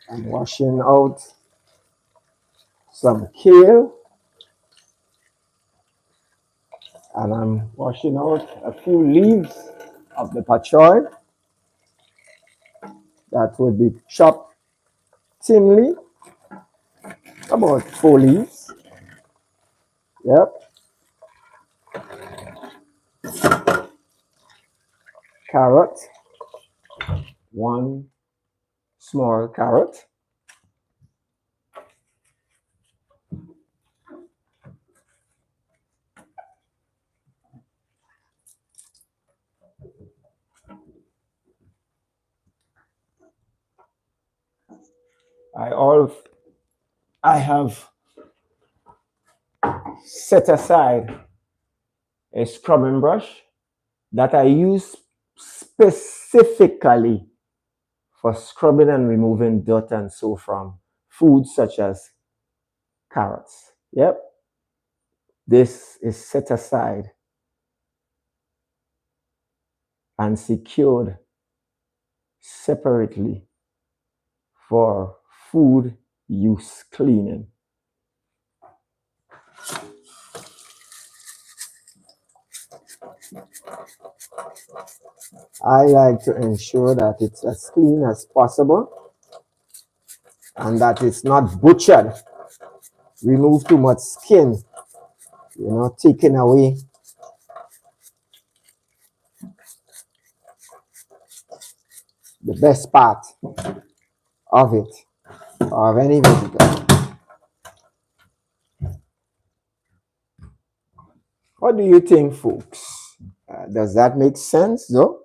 I'm washing out some kale, and I'm washing out a few leaves of the pak choy. That would be chopped thinly, about 4 leaves. Yep. Carrot, one small carrot. I all I have set aside a scrubbing brush that I use specifically for scrubbing and removing dirt and so from foods such as carrots. Yep. This is set aside and secured separately for food use cleaning. I like to ensure that it's as clean as possible and that it's not butchered. Remove too much skin, taking away the best part of it, of any vegetable. What do you think, folks? Does that make sense, though?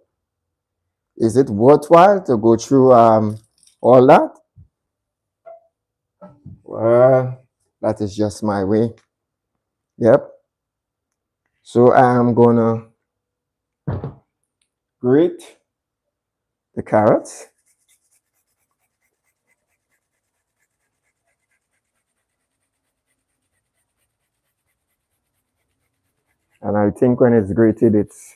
Is it worthwhile to go through all that? Well, that is just my way. Yep. So I'm gonna grate the carrots. And I think when it's grated, it's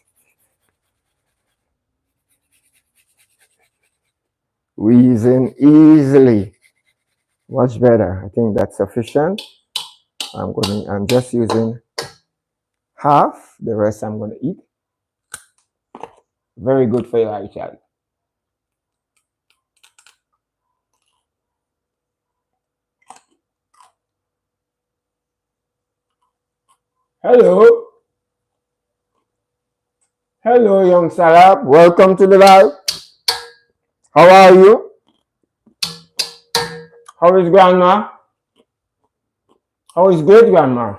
wheezing easily. Much better. I think that's sufficient. I'm just using half. The rest I'm gonna eat. Very good for your eyesight. Hello. Hello, young Sarab. Welcome to the live. How are you? How is grandma? How is great grandma?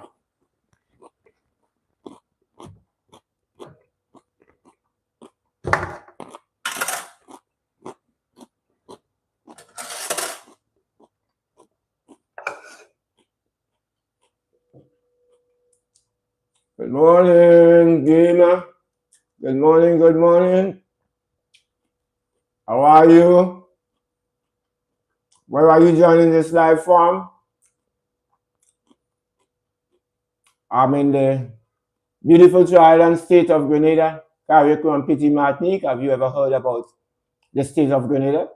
Good morning, Gina. Good morning, good morning. How are you? Where are you joining this live from? I'm in the beautiful island state of Grenada, Carriacou and Petit Martinique. Have you ever heard about the state of Grenada?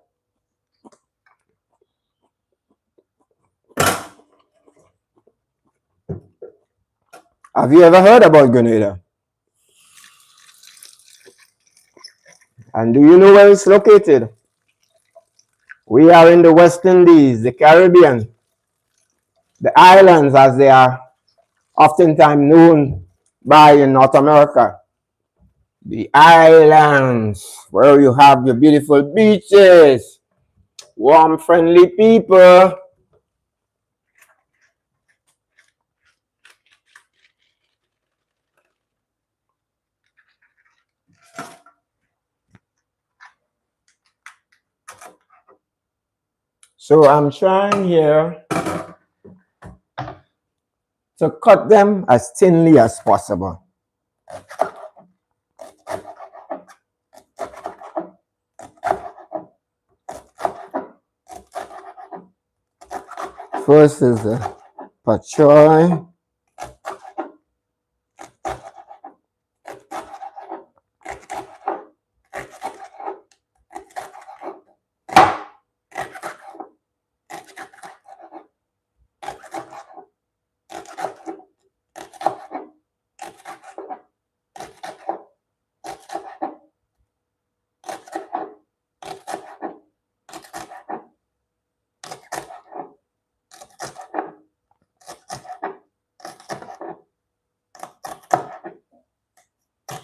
Have you ever heard about Grenada? And do you know where it's located? We are in the West Indies, the Caribbean, the islands as they are oftentimes known by in North America. The islands where you have your beautiful beaches, warm, friendly people. So I'm trying here to cut them as thinly as possible. First is the pak choy.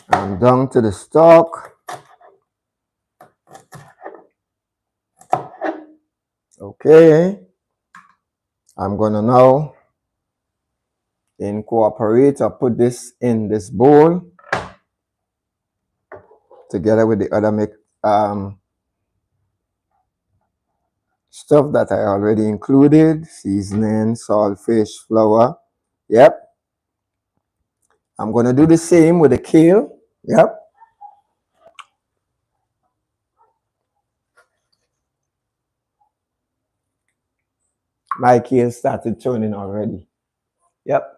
I'm down to the stock. Okay. I'm gonna now incorporate or put this in this bowl together with the other stuff that I already included, seasoning, salt, fish, flour. Yep. I'm going to do the same with the kale. Yep. My kale started turning already. Yep.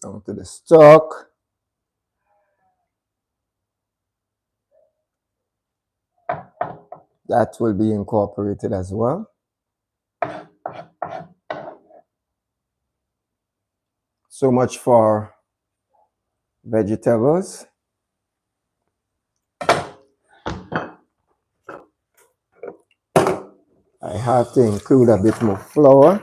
Down to the stock. That will be incorporated as well. So much for vegetables. I have to include a bit more flour.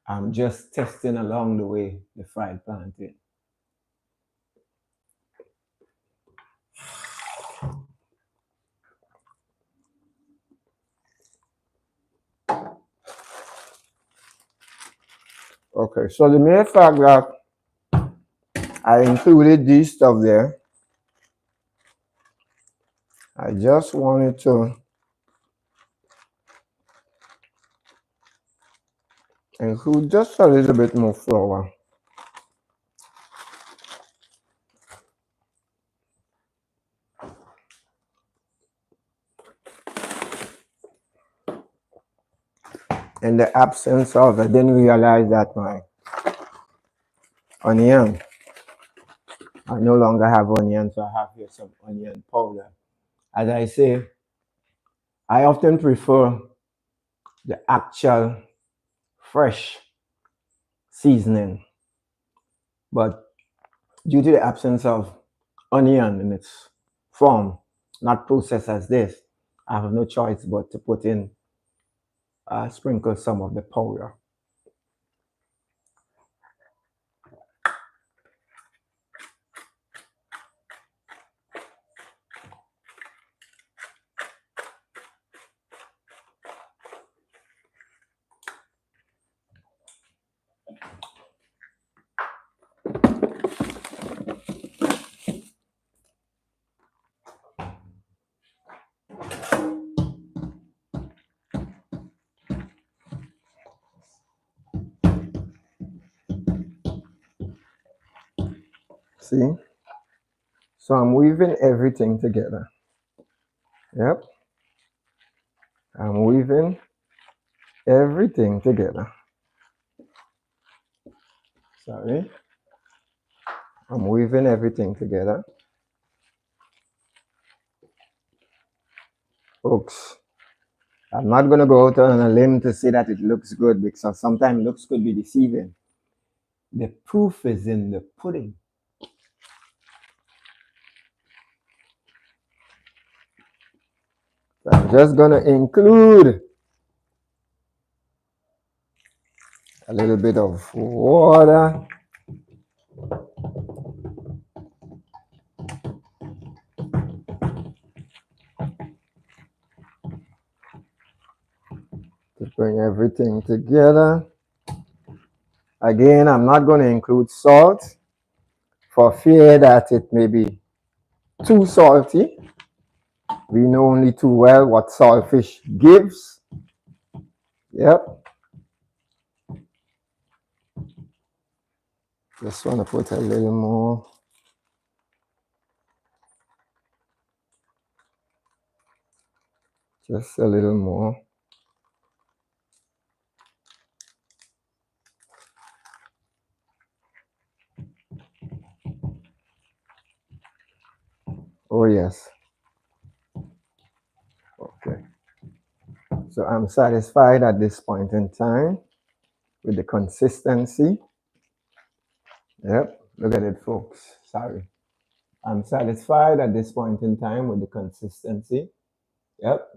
I'm just testing along the way the fried plantain. Okay, so the mere fact that I included this stuff there, I just wanted to include just a little bit more flour. In the absence of, I didn't realize that my onion, I no longer have onion, so I have here some onion powder. As I say, I often prefer the actual fresh seasoning, but due to the absence of onion in its form, not processed as this, I have no choice but to put in, sprinkle some of the powder. See? So I'm weaving everything together. Yep. I'm weaving everything together. Sorry. I'm weaving everything together. Folks, I'm not going to go out on a limb to say that it looks good because sometimes looks could be deceiving. The proof is in the pudding. So I'm just going to include a little bit of water. Bring everything together. Again, I'm not going to include salt for fear that it may be too salty. We know only too well what saltfish gives. Yep. Just want to put a little more. Just a little more. Oh, yes. Okay. So I'm satisfied at this point in time with the consistency. Yep. Look at it, folks. Sorry. I'm satisfied at this point in time with the consistency. Yep.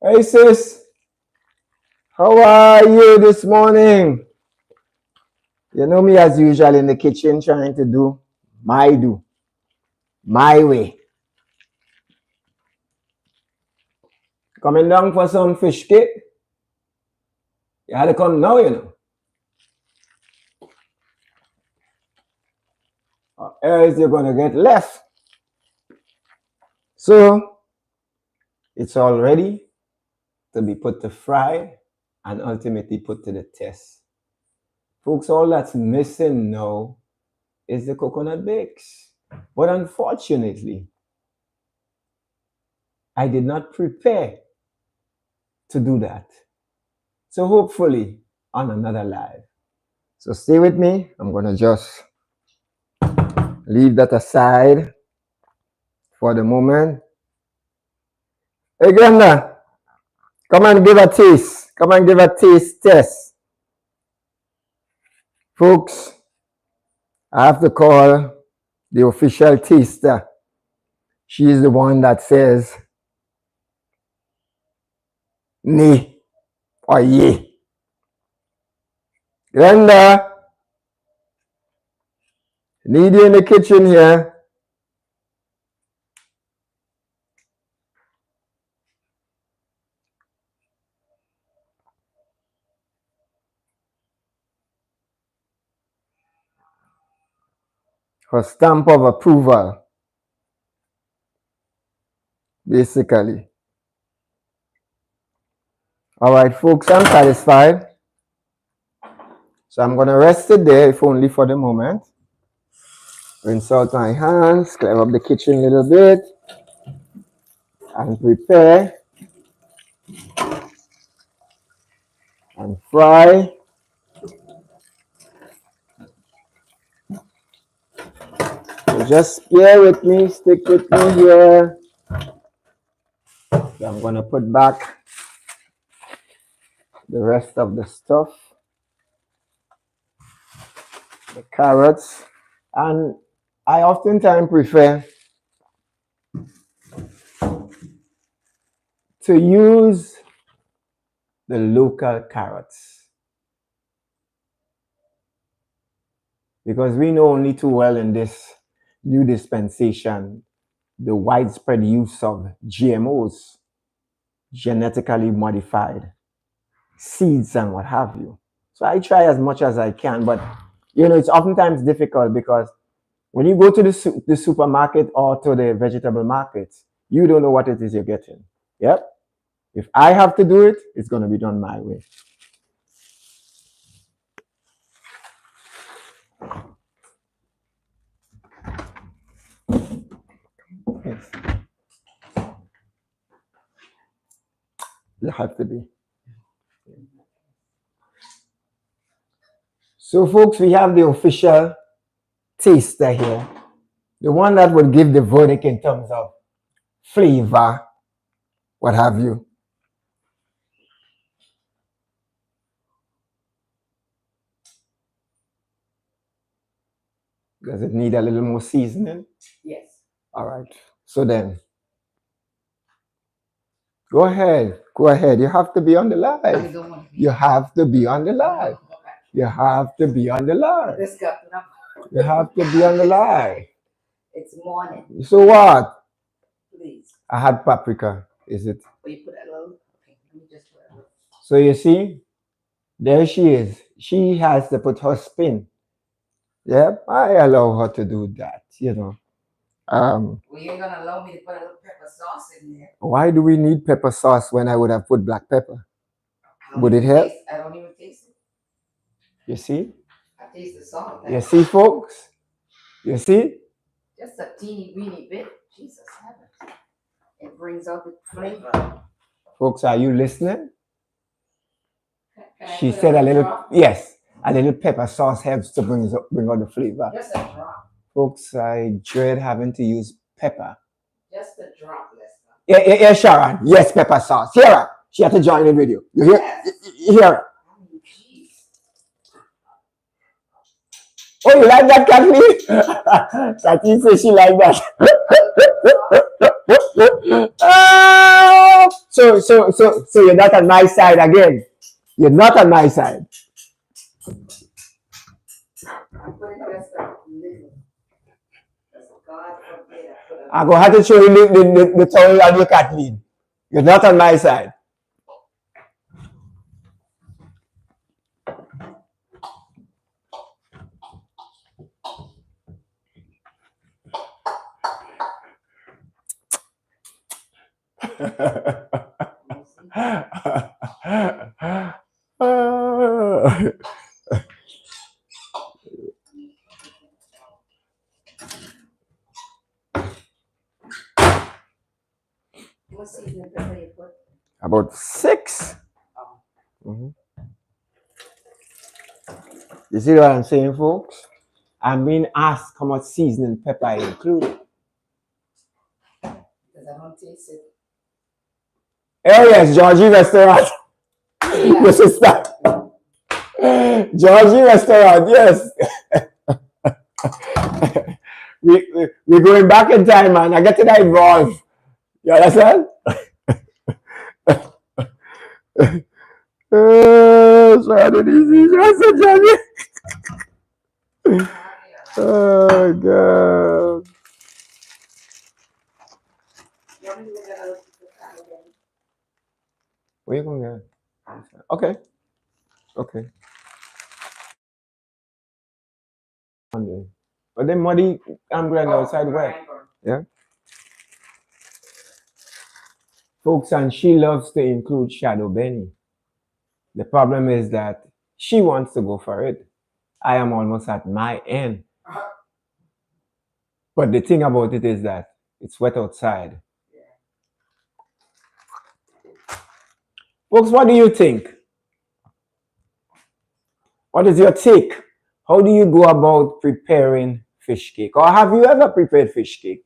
Hey, sis. How are you this morning? You know me as usual in the kitchen trying to do my way. Coming down for some fish cake? You had to come now, you know. Or else you're going to get left. So, it's all ready to be put to fry and ultimately put to the test. Folks, all that's missing now is the coconut bakes. But unfortunately, I did not prepare to do that. So hopefully on another live. So stay with me. I'm going to just leave that aside for the moment. Hey, Glenda, come and give a taste. Come and give a taste test. Folks, I have to call the official taster. She is the one that says nay or yay. Glenda, need you in the kitchen here. Her stamp of approval, basically. All right, folks, I'm satisfied. So I'm going to rest it there, if only for the moment. Rinse out my hands, clear up the kitchen a little bit, and prepare and fry. So just bear with me, stick with me here. So I'm going to put back the rest of the stuff, the carrots, and I oftentimes prefer to use the local carrots because we know only too well in this new dispensation the widespread use of GMOs, genetically modified seeds and what have you. So I try as much as I can, but you know, it's oftentimes difficult because when you go to the supermarket or to the vegetable market, you don't know what it is you're getting. Yep. If I have to do it, it's going to be done my way. Yes. You have to be. So folks, we have the official taster here. The one that would give the verdict in terms of flavor, what have you. Does it need a little more seasoning? Yes. All right. So then, go ahead. Go ahead. You have to be on the live. I don't want to be. You have to be on the live. Okay. You have to be on the live. Lescott, no. You have to be on the live. It's morning. So what? Please. I had paprika. Is it? Oh, you put a little. Okay, let me just put a little. So you see, there she is. She has to put her spin. Yep, I allow her to do that. Well, you ain't gonna allow me to put a little pepper sauce in there. Why do we need pepper sauce when I would have put black pepper? Would it help? I don't even taste it. You see? I taste the salt. You see, folks? You see? Just a teeny weeny bit. Jesus heavens. It brings out the flavor. Folks, are you listening? Can She said a little, yes, a little pepper sauce helps to bring out the flavor. Just a drop. Folks, I dread having to use pepper. Just a drop, Lescott. Yeah, Sharon. Yes, pepper sauce. Hear her. She had to join the video. You hear? Yes. You hear her. Oh, you like that, Kathleen? Kathleen says she like that. So you're not on my side again. You're not on my side. I'm going to have to show you the towel on your Kathleen. You're not on my side. What seasoning pepper you put? About 6. Mm-hmm. You see what I'm saying, folks? I'm being asked how much seasoning pepper I include. Because I don't taste it. Oh yes, Georgie Restaurant. Yeah. Your sister. Georgie Restaurant, yes. We're going back in time, man. I get to that involved. You understand? Oh, God. Where you going to get? Okay. Okay. But then Muddy, I'm going outside where? Yeah. Folks, and she loves to include Shadow Benny. The problem is that she wants to go for it. I am almost at my end. But the thing about it is that it's wet outside. Folks, what do you think? What is your take? How do you go about preparing fish cake? Or have you ever prepared fish cake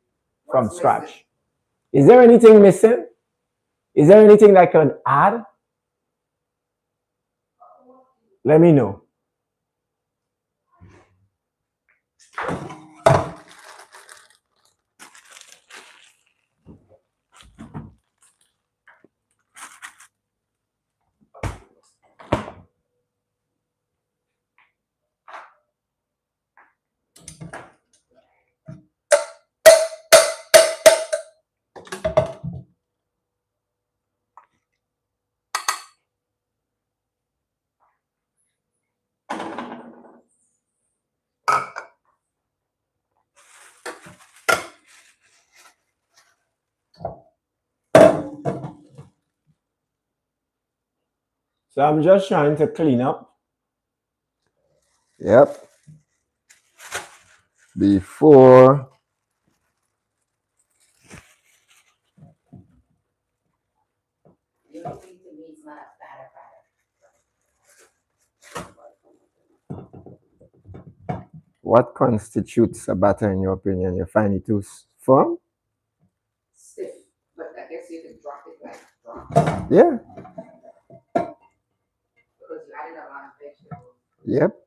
from scratch? Is there anything missing? Is there anything that I can add? Let me know. So I'm just trying to clean up. Yep. Before what constitutes a batter in your opinion? You find it too firm? Stiff, but I guess you can drop it like drop. Yeah. Because you added a lot of vegetables. Yep.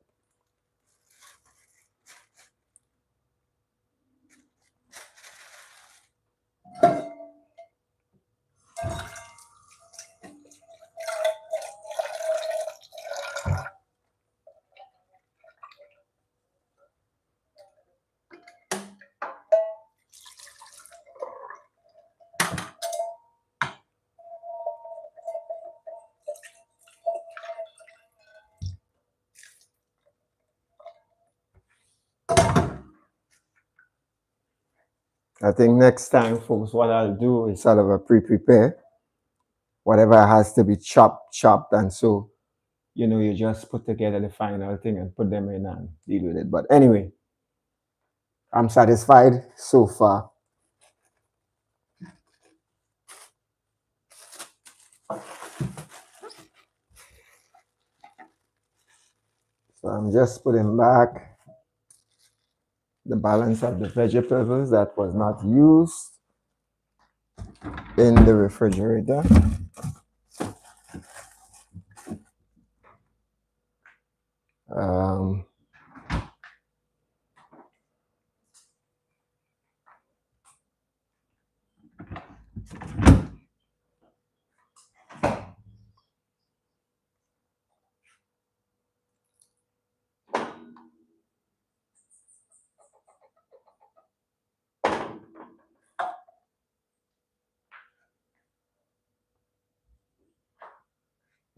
I think next time, folks, what I'll do is sort of a pre-prepare whatever has to be chopped, and so you just put together the final thing and put them in and deal with it. But anyway, I'm satisfied so far. So I'm just putting back the balance of the vegetables that was not used in the refrigerator. Um,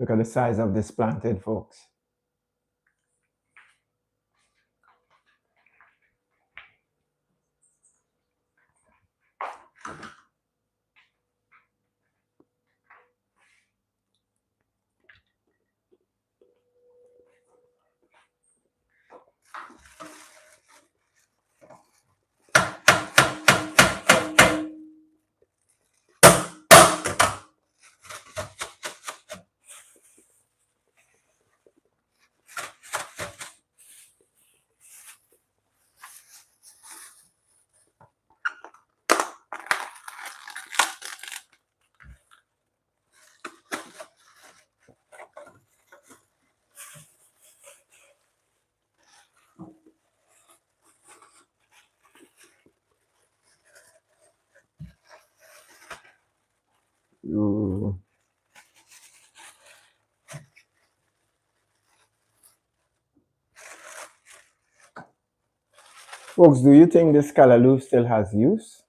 Look at the size of this plantain, folks. Ooh. Folks, do you think this callaloo still has use?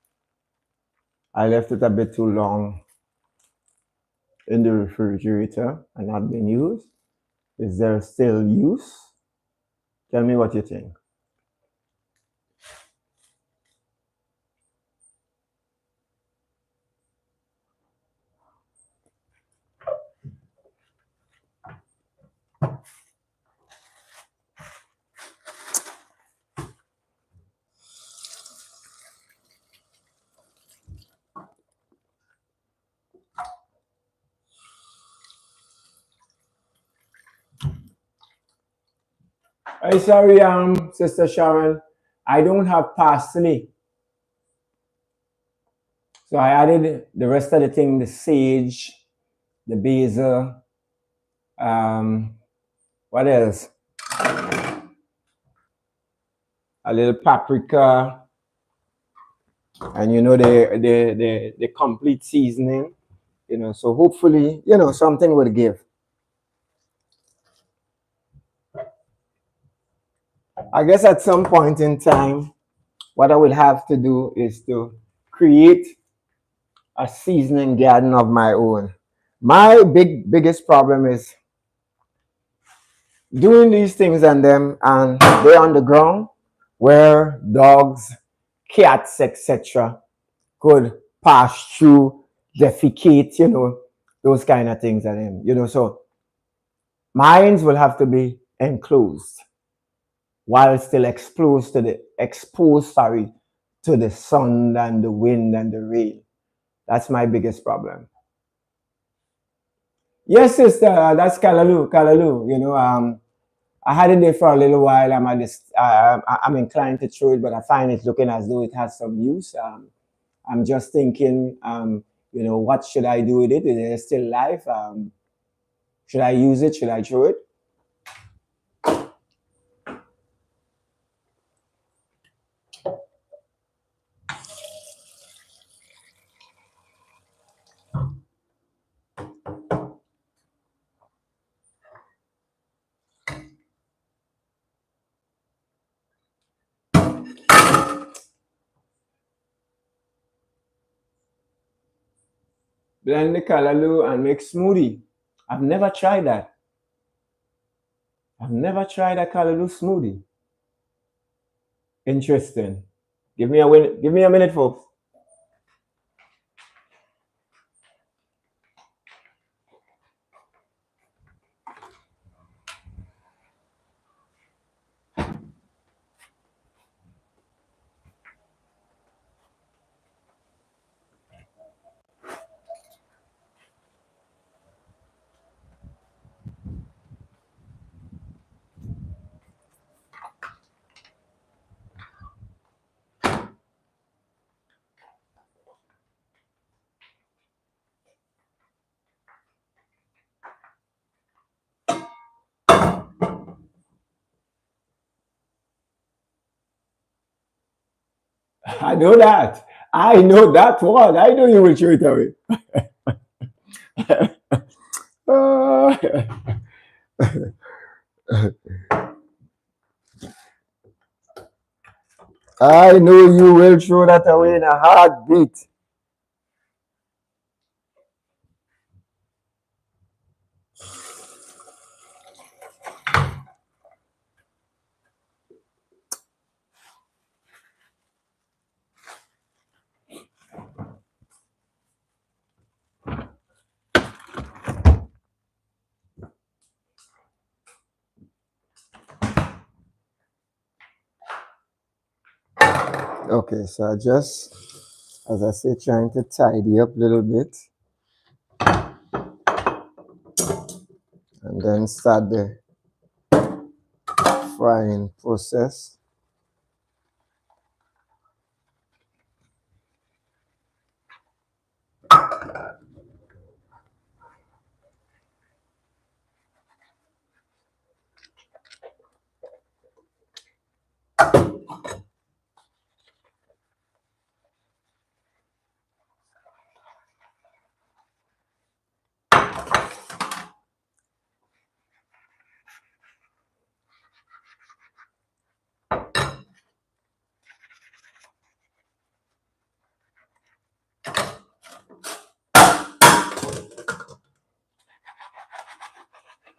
I left it a bit too long in the refrigerator and not been used. Is there still use? Tell me what you think. Hey, sorry, Sister Sharon, I don't have parsley. So I added the rest of the thing, the sage, the basil, um, what else? A little paprika, and the complete seasoning. So hopefully, something would give. I guess at some point in time, what I will have to do is to create a seasoning garden of my own. My biggest problem is doing these things and they're on the ground where dogs, cats, etc. could pass through, defecate, those kind of things and so mines will have to be enclosed while still exposed, to the sun and the wind and the rain. That's my biggest problem. Yes, sister, that's callaloo. I had it there for a little while. I'm inclined to throw it, but I find it looking as though it has some use. I'm just thinking, what should I do with it? Is it still live? Should I use it? Should I throw it? Blend the callaloo and make smoothie. I've never tried that. I've never tried a callaloo smoothie. Interesting. Give me a minute, folks. I know that. I know that one. I know you will throw it away. I know you will throw that away in a heartbeat. Okay, so I just, as I say, trying to tidy up a little bit and then start the frying process.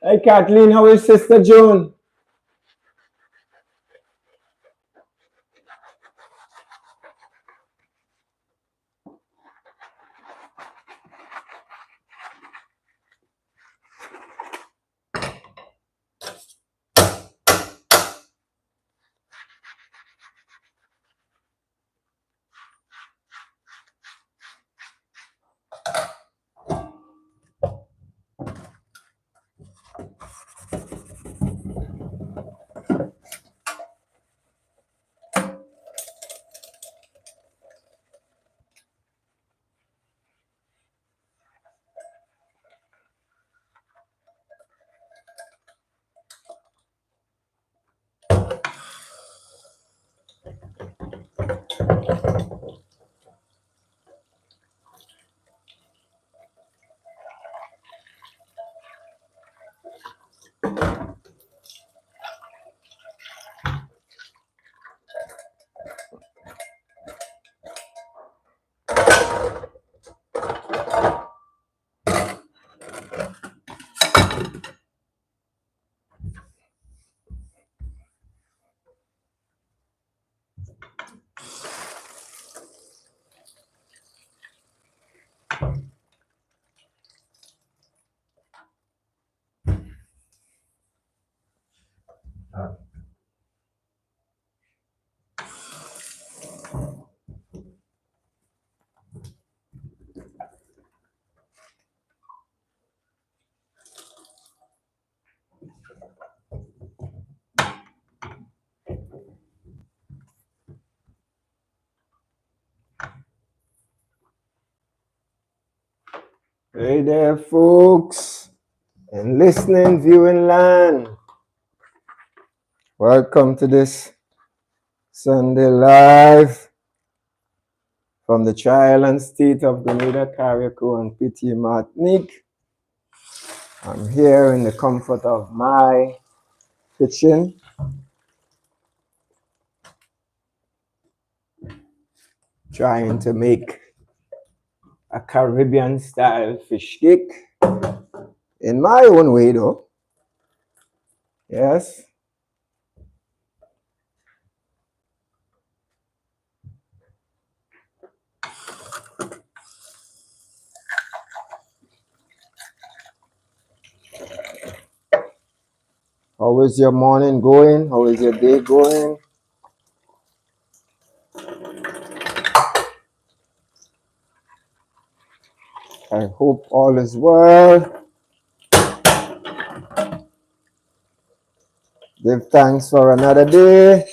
Hey, Kathleen, how is Sister Joan? Hey there, folks, and listening, viewing land. Welcome to this Sunday live from the Trial State of Grenada, Carriacou, and Petit Martinique. I'm here in the comfort of my kitchen, trying to make a Caribbean-style fish cake in my own way, though. Yes. How is your morning going? How is your day going? I hope all is well. Give thanks for another day.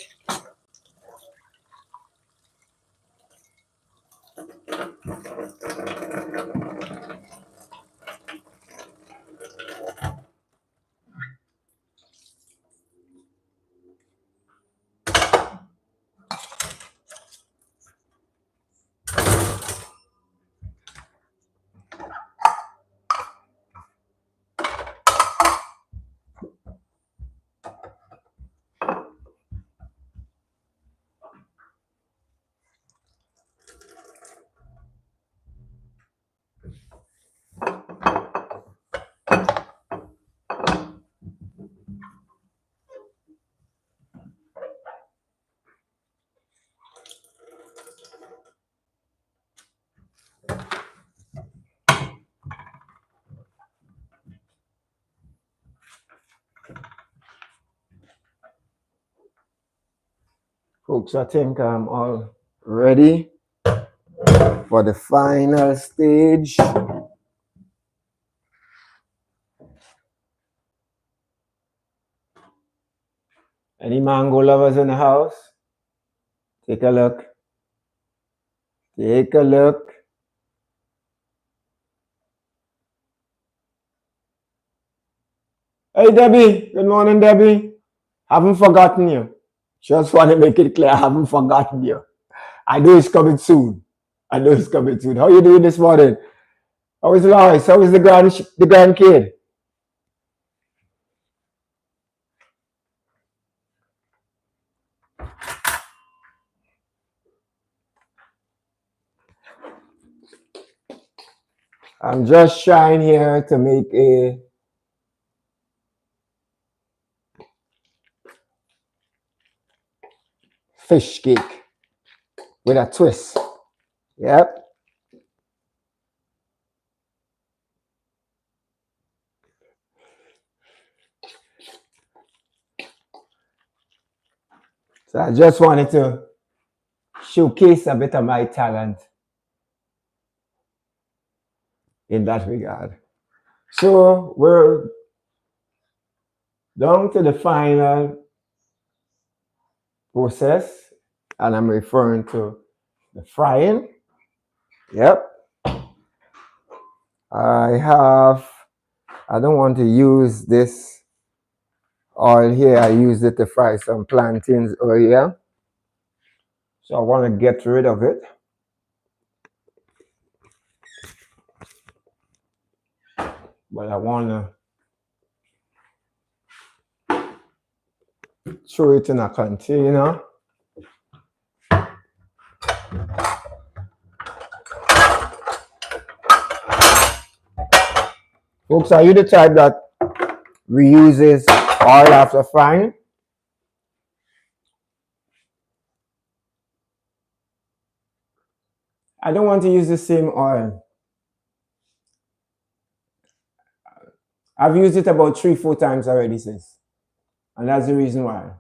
Folks, I think I'm all ready for the final stage. Any mango lovers in the house? Take a look. Take a look. Hey, Debbie. Good morning, Debbie. Haven't forgotten you. Just want to make it clear, I haven't forgotten you. I know it's coming soon. I know it's coming soon. How you doing this morning? How is Lois? How is the grandkid? I'm just trying here to make a fish cake with a twist. Yep. So I just wanted to showcase a bit of my talent in that regard. So we're down to the final process, and I'm referring to the frying. Yep. I don't want to use this oil here. I used it to fry some plantains earlier. So I want to get rid of it. But I want to throw it in a container. Folks, are you the type that reuses oil after frying? I don't want to use the same oil. I've used it about 3-4 times already, sis. And that's the reason why.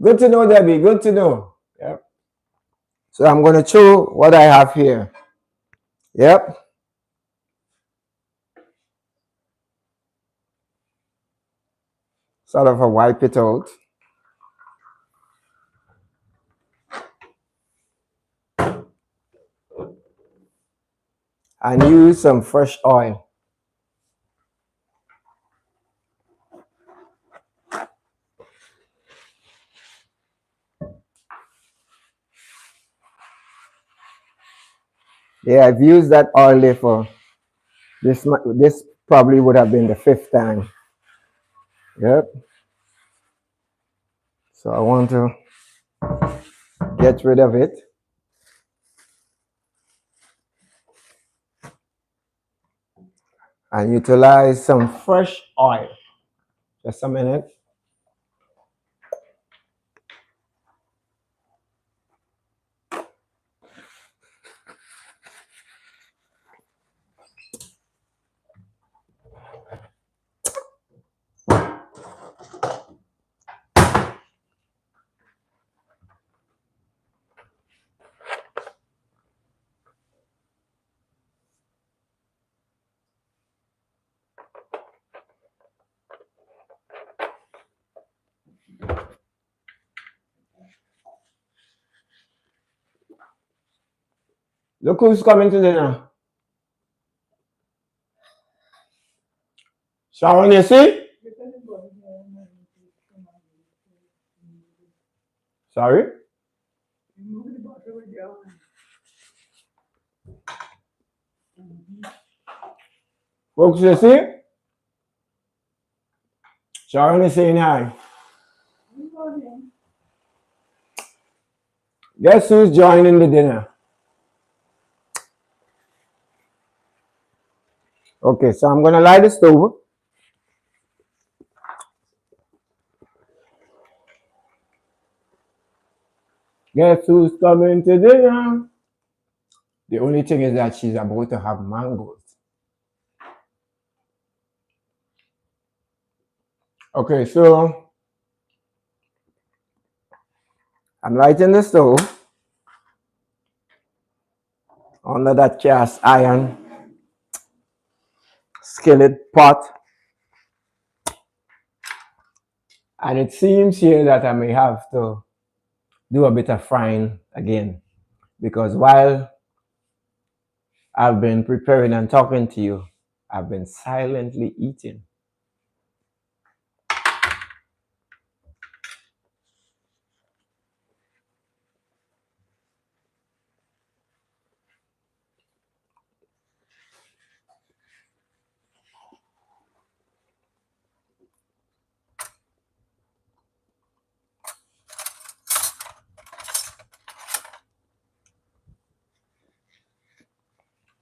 Good to know, Debbie. Good to know. Yep. So I'm going to show what I have here. Yep. Sort of a wipe it out. And use some fresh oil. Yeah, I've used that oil for this. This probably would have been the 5th time. Yep. So I want to get rid of it. And utilize some fresh oil. Just a minute. Look who's coming to dinner. Sharon, you see? Sorry? Folks, you see? Sharon is saying hi. Guess who's joining the dinner? Okay, so I'm going to light the stove. Guess who's coming to dinner? The only thing is that she's about to have mangoes. Okay, so I'm lighting the stove under that cast iron skillet pot. And it seems here that I may have to do a bit of frying again, because while I've been preparing and talking to you, I've been silently eating.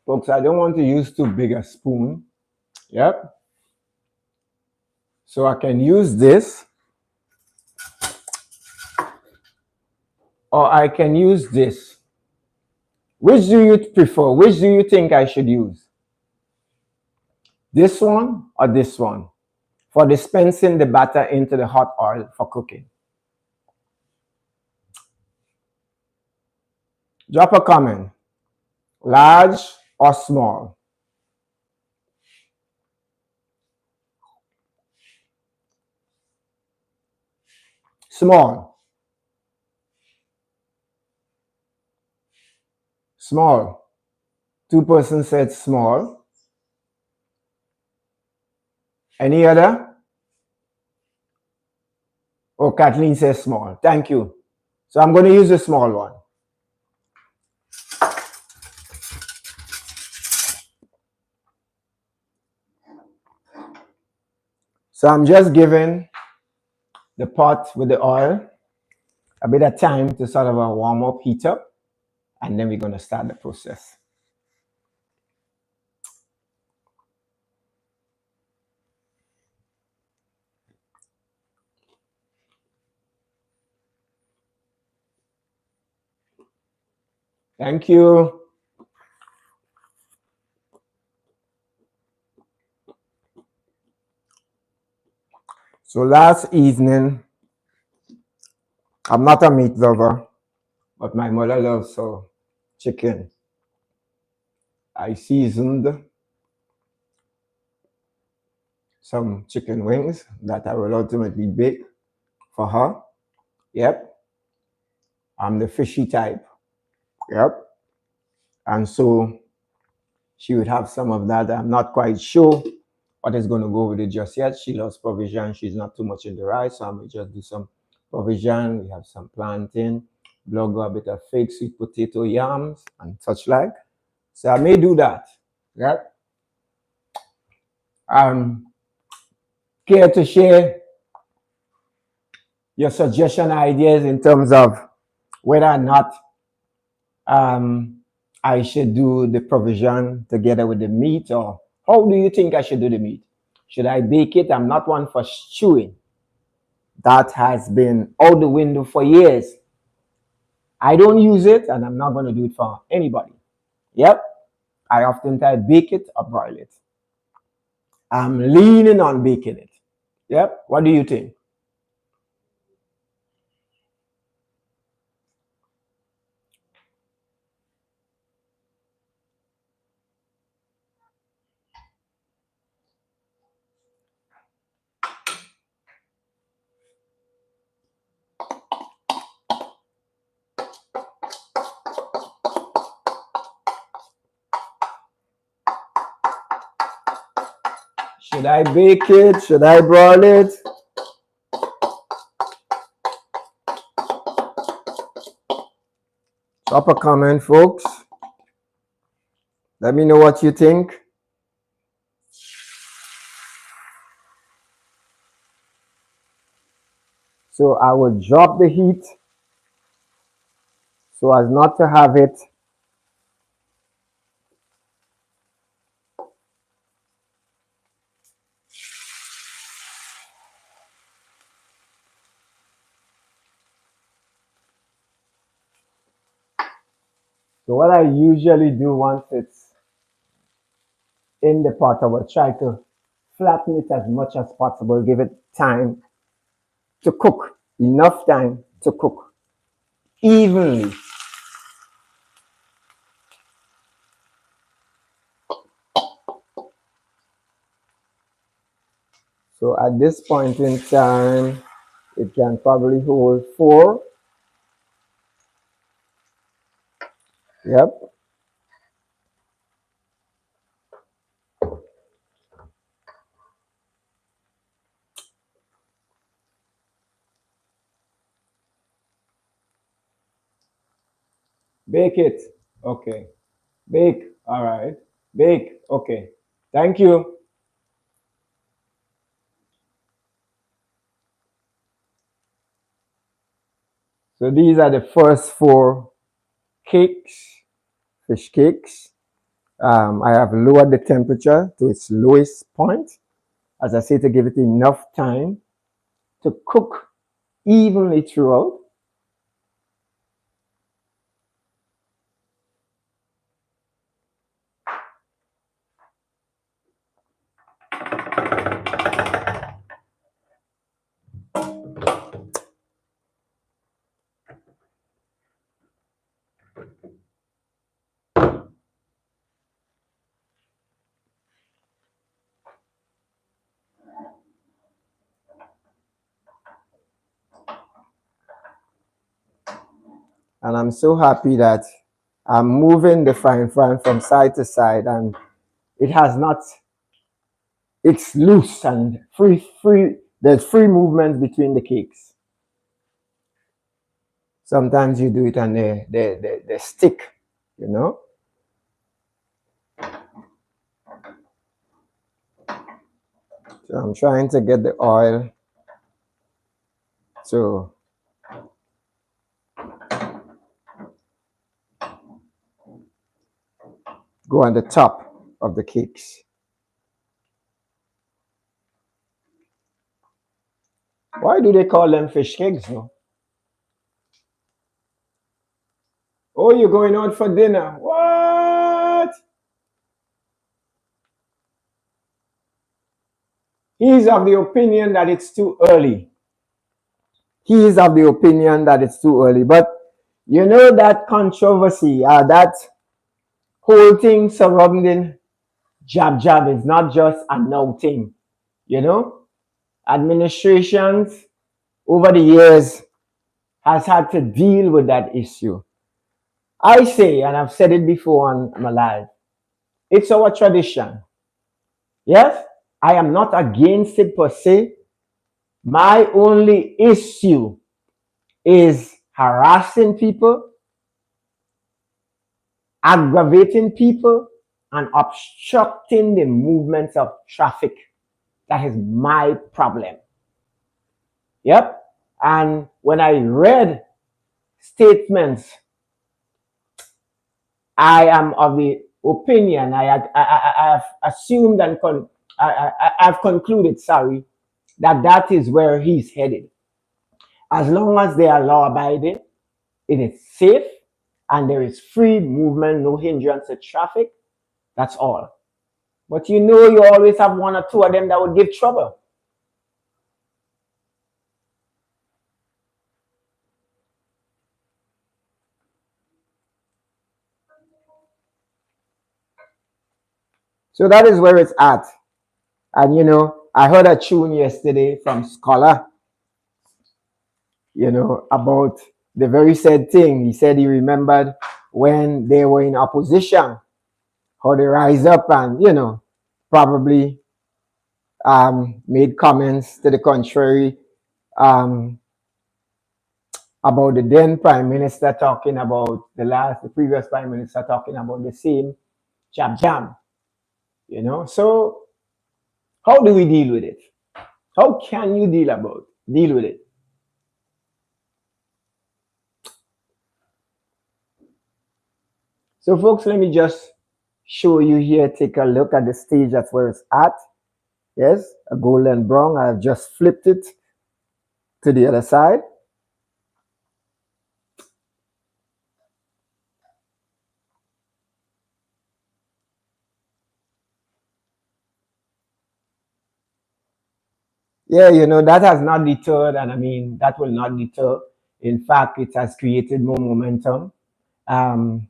Folks, I don't want to use too big a spoon. Yep. So I can use this, or I can use this. Which do you prefer? Which do you think I should use? This one or this one? For dispensing the batter into the hot oil for cooking. Drop a comment. Large or small? Small. Small. 2 persons said small. Any other? Oh, Kathleen says small. Thank you. So I'm going to use the small one. So I'm just giving the pot with the oil a bit of time to sort of warm up, heat up, and then we're going to start the process. Thank you. So last evening, I'm not a meat lover, but my mother loves chicken. I seasoned some chicken wings that I will ultimately bake for her. Yep. I'm the fishy type. Yep. And so she would have some of that. I'm not quite sure what is going to go with it just yet. She loves provision. She's not too much in the rice, so I may just do some provision. We have some plantain, blogger, a bit of fake sweet potato yams and such like. So I may do that. Yep. Care to share your suggestion ideas in terms of whether or not I should do the provision together with the meat, or how do you think I should do the meat? Should I bake it? I'm not one for stewing. That has been out the window for years. I don't use it, and I'm not going to do it for anybody. Yep. I oftentimes bake it or broil it. I'm leaning on baking it. Yep. What do you think? Should I bake it? Should I broil it? Drop a comment, folks. Let me know what you think. So I will drop the heat so as not to have it So what I usually do once it's in the pot, I will try to flatten it as much as possible, give it time to cook, enough time to cook evenly. So at this point in time, it can probably hold 4. Yep. Bake it. Okay. Bake. All right. Bake. Okay. Thank you. So these are the first 4 cakes, fish cakes. I have lowered the temperature to its lowest point, as I say, to give it enough time to cook evenly throughout. And I'm so happy that I'm moving the frying pan from side to side, and it has not, it's loose and free, there's free movement between the cakes. Sometimes you do it and they stick, you know. So I'm trying to get the oil to go on the top of the cakes. Why do they call them fish cakes, no? Oh, you're going out for dinner. What? He's of the opinion that it's too early. He is of the opinion that it's too early. But you know that controversy, that whole thing surrounding jab is not just a now thing. You know, administrations over the years has had to deal with that issue. I say, and I've said it before on my live, it's our tradition. Yes, I am not against it per se. My only issue is harassing people, aggravating people, and obstructing the movements of traffic. That is my problem. Yep. And when I read statements, I am of the opinion, I have assumed and I've concluded, sorry, that that is where he's headed. As long as they are law abiding, it is safe, and there is free movement, no hindrance to traffic. That's all. But you know, you always have 1 or 2 of them that would give trouble. So that is where it's at. And you know, I heard a tune yesterday from Scholar, you know, about the very said thing. He said he remembered when they were in opposition, how they rise up and, you know, probably made comments to the contrary, um, about the then prime minister talking about the previous prime minister talking about the same jam, you know. So how do we deal with it? How can you deal with it? So folks, let me just show you here. Take a look at the stage. That's where it's at. Yes, a golden brown. I've just flipped it to the other side. Yeah, you know, that has not deterred, and I mean, that will not deter. In fact, it has created more momentum. Um,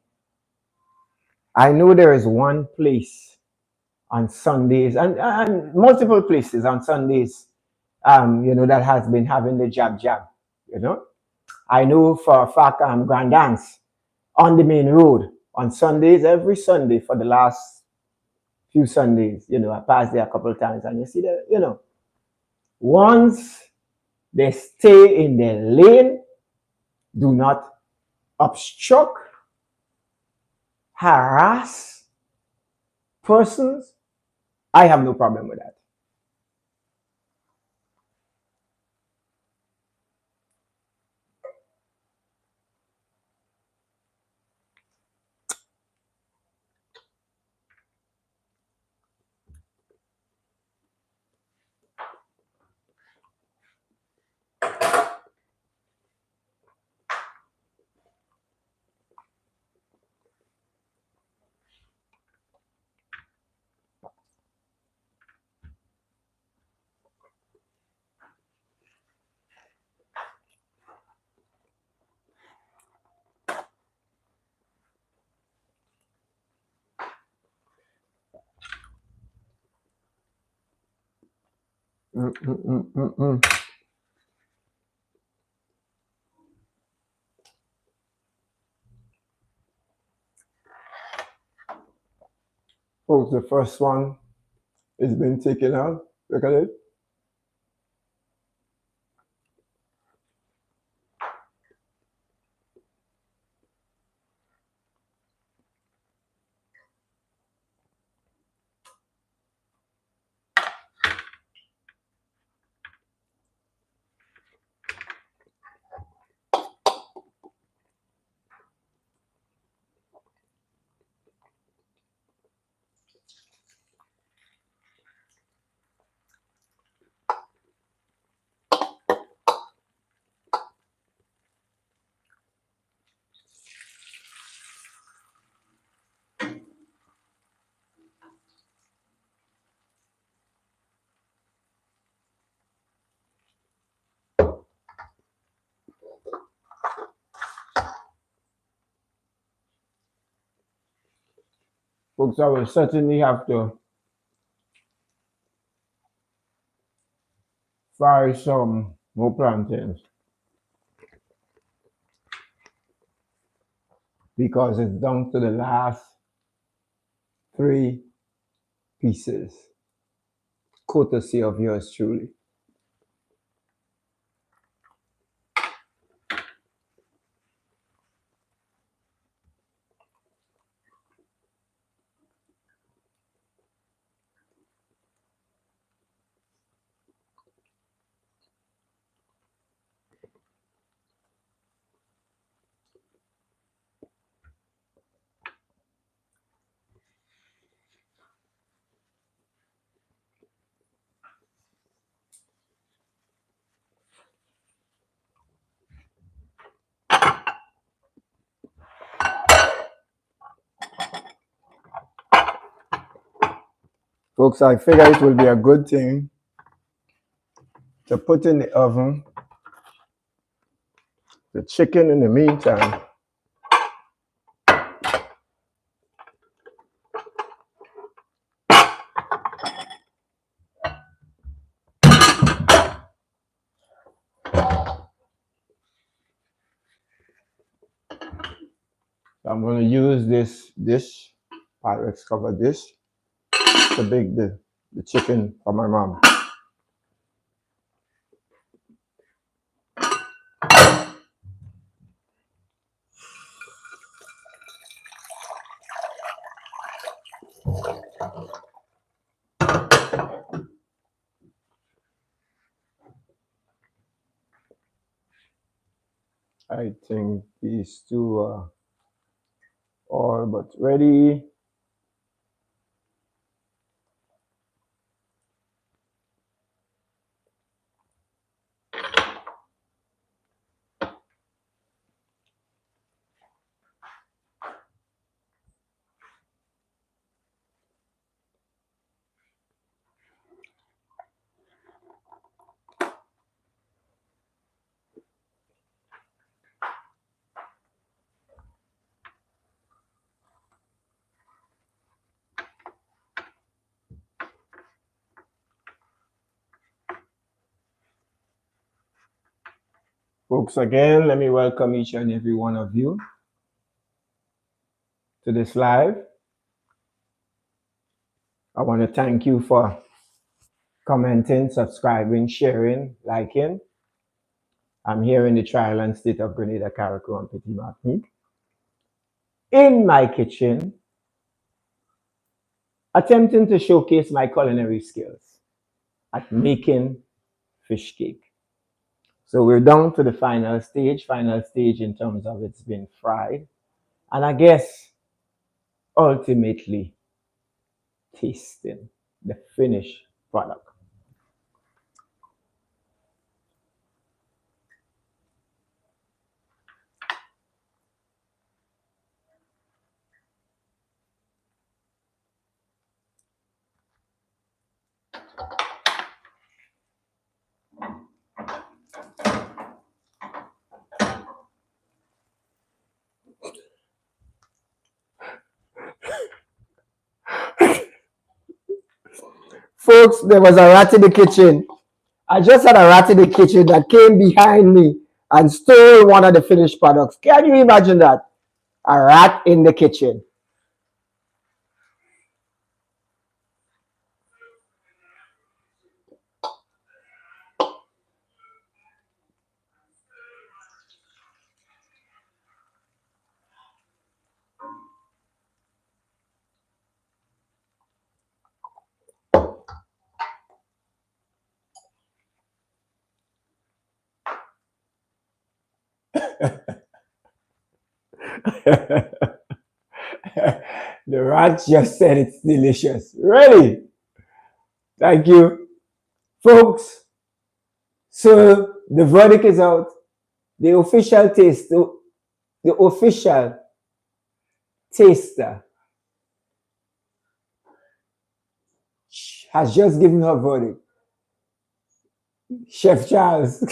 I know there is one place on Sundays and multiple places on Sundays, you know, that has been having the jab, you know. I know for a fact Grand Dance on the main road on Sundays, every Sunday for the last few Sundays, you know, I passed there a couple of times and you see that, you know, once they stay in their lane, do not obstruct, harass persons, I have no problem with that. Mm, mm, mm, mm, mm. Folks, the first one has been taken out. Look at it. Folks, I will certainly have to fry some more plantains because it's down to the last three pieces, courtesy of yours truly. Folks, I figure it will be a good thing to put in the oven the chicken in the meantime. I'm going to use this dish, Pyrex cover dish, to bake the the chicken for my mom. I think these two are all but ready. Folks, again, let me welcome each and every one of you to this live. I want to thank you for commenting, subscribing, sharing, liking. I'm here in the trial state of Grenada, Carriacou, and Petit Martinique, in my kitchen, attempting to showcase my culinary skills at making fish cake. So we're down to the final stage in terms of it's been fried. And I guess ultimately tasting the finished product. Folks, there was a rat in the kitchen. I just had a rat in the kitchen that came behind me and stole one of the finished products. Can you imagine that? A rat in the kitchen. The rat just said it's delicious. Really? Thank you. Folks, so the verdict is out. The official taste, the official taster has just given her verdict. Chef Charles,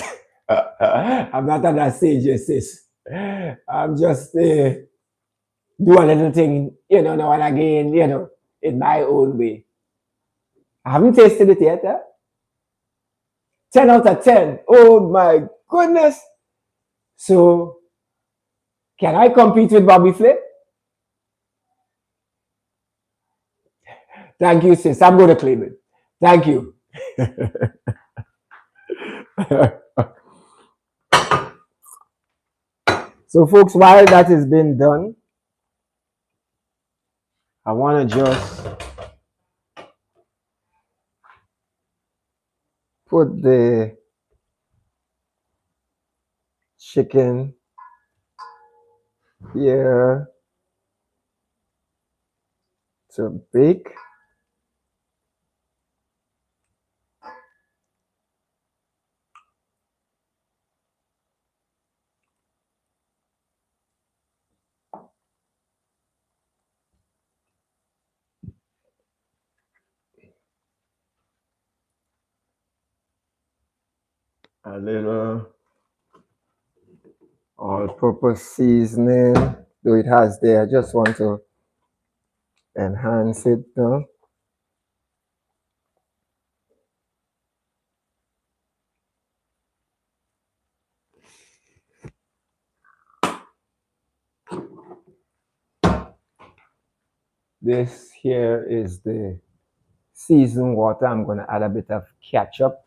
I'm not at that stage, yes, sis. I'm just do a little thing, now and again, in my own way. I haven't tasted it yet. 10 out of 10. Oh my goodness. So, can I compete with Bobby Flip? Thank you, sis. I'm going to claim it. Thank you. So, folks, while that has been done, I want to just put the chicken here to bake. A little all-purpose seasoning, though it has there. I just want to enhance it now. This here is the seasoned water, I'm going to add a bit of ketchup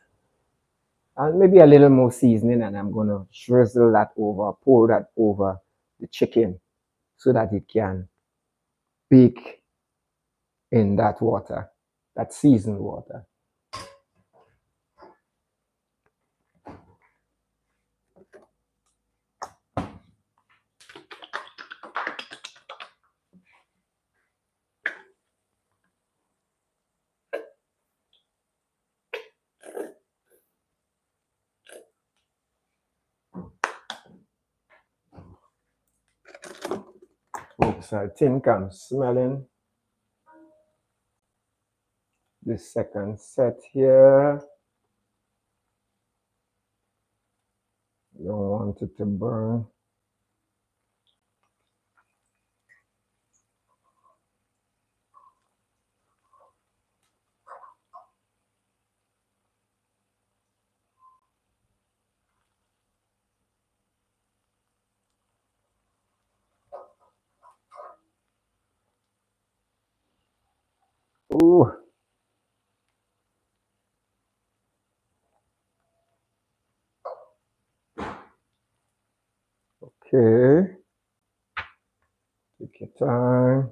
and maybe a little more seasoning, and I'm going to drizzle that over, pour that over the chicken so that it can bake in that water, that seasoned water. Folks, I think I'm smelling the second set here. You don't want it to burn. Ooh. Okay. Take your time.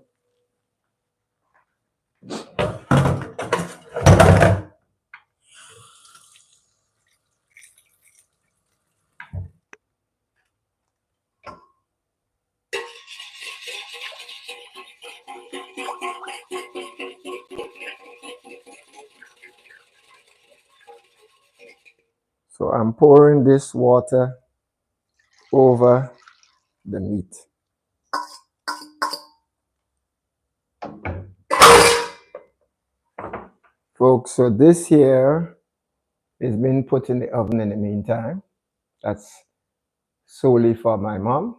So I'm pouring this water over the meat. Folks, so this here is being put in the oven in the meantime. That's solely for my mom.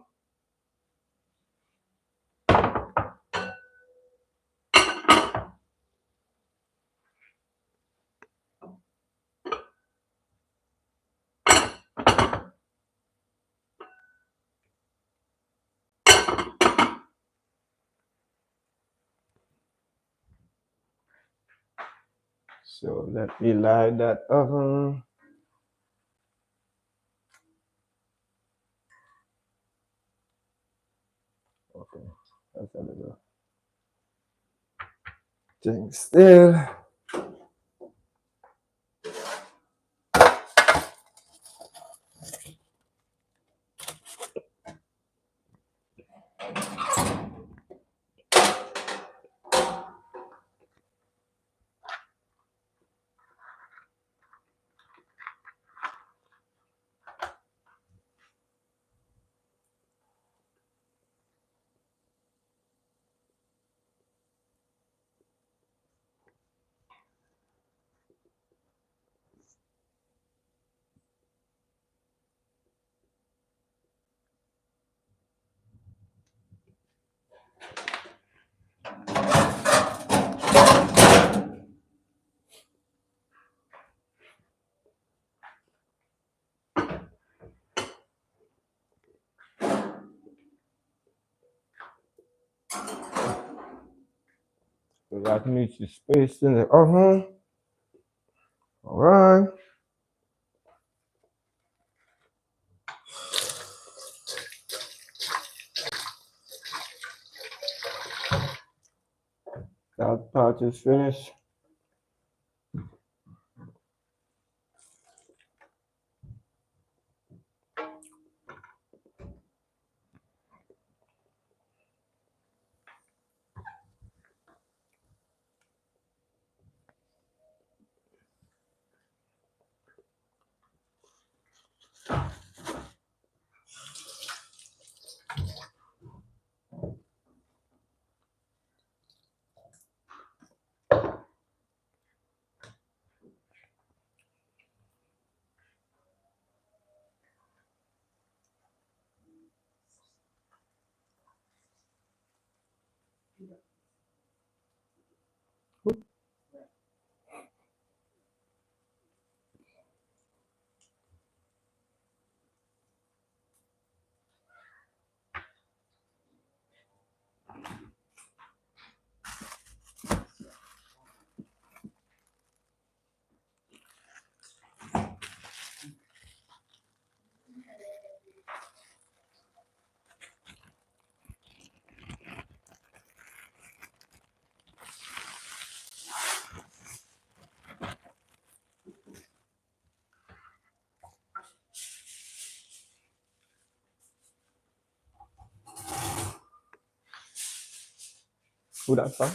So let me light that oven. Okay, that's a little thing still. So that needs to space in the oven. All right. That part is finished. Who that from?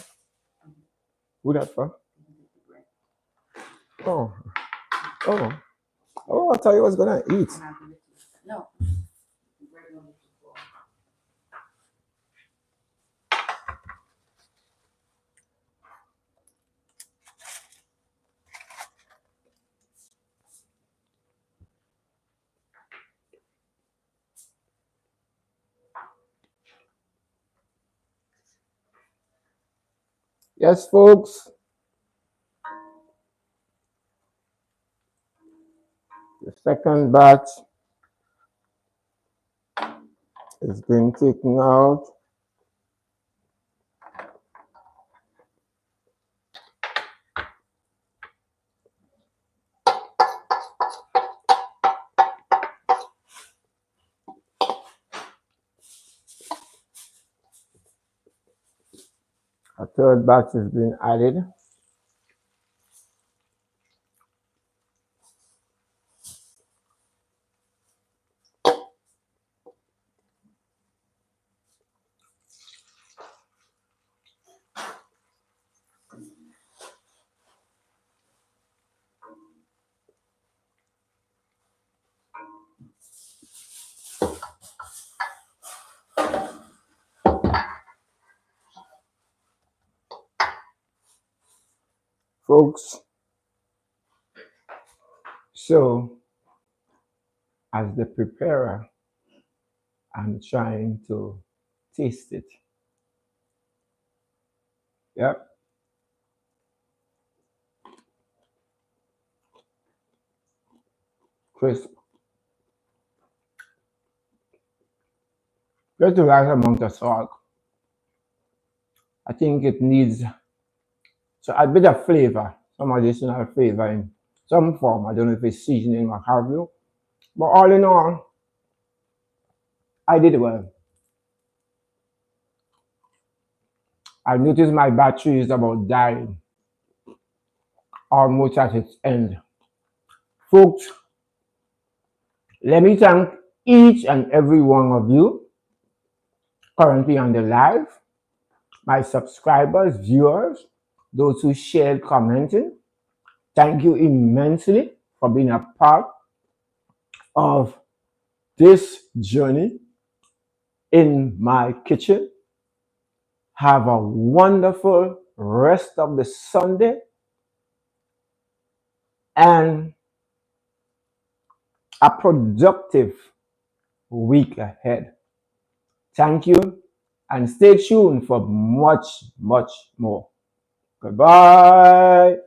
Who that from? Oh, oh, oh! I thought you was gonna eat. No. Yes, folks. The second batch is being taken out. A third batch is being added. Folks, so as the preparer, I'm trying to taste it. Yep. Crisp. Just the right amount of salt. I think it needs so a bit of flavor, some additional flavor in some form. I don't know if it's seasoning or have you. But all in all, I did well. I noticed my battery is about dying, almost at its end. Folks, let me thank each and every one of you currently on the live, my subscribers, viewers, those who shared, commenting. Thank you immensely for being a part of this journey in my kitchen. Have a wonderful rest of the Sunday and a productive week ahead. Thank you and stay tuned for much, much more. Goodbye.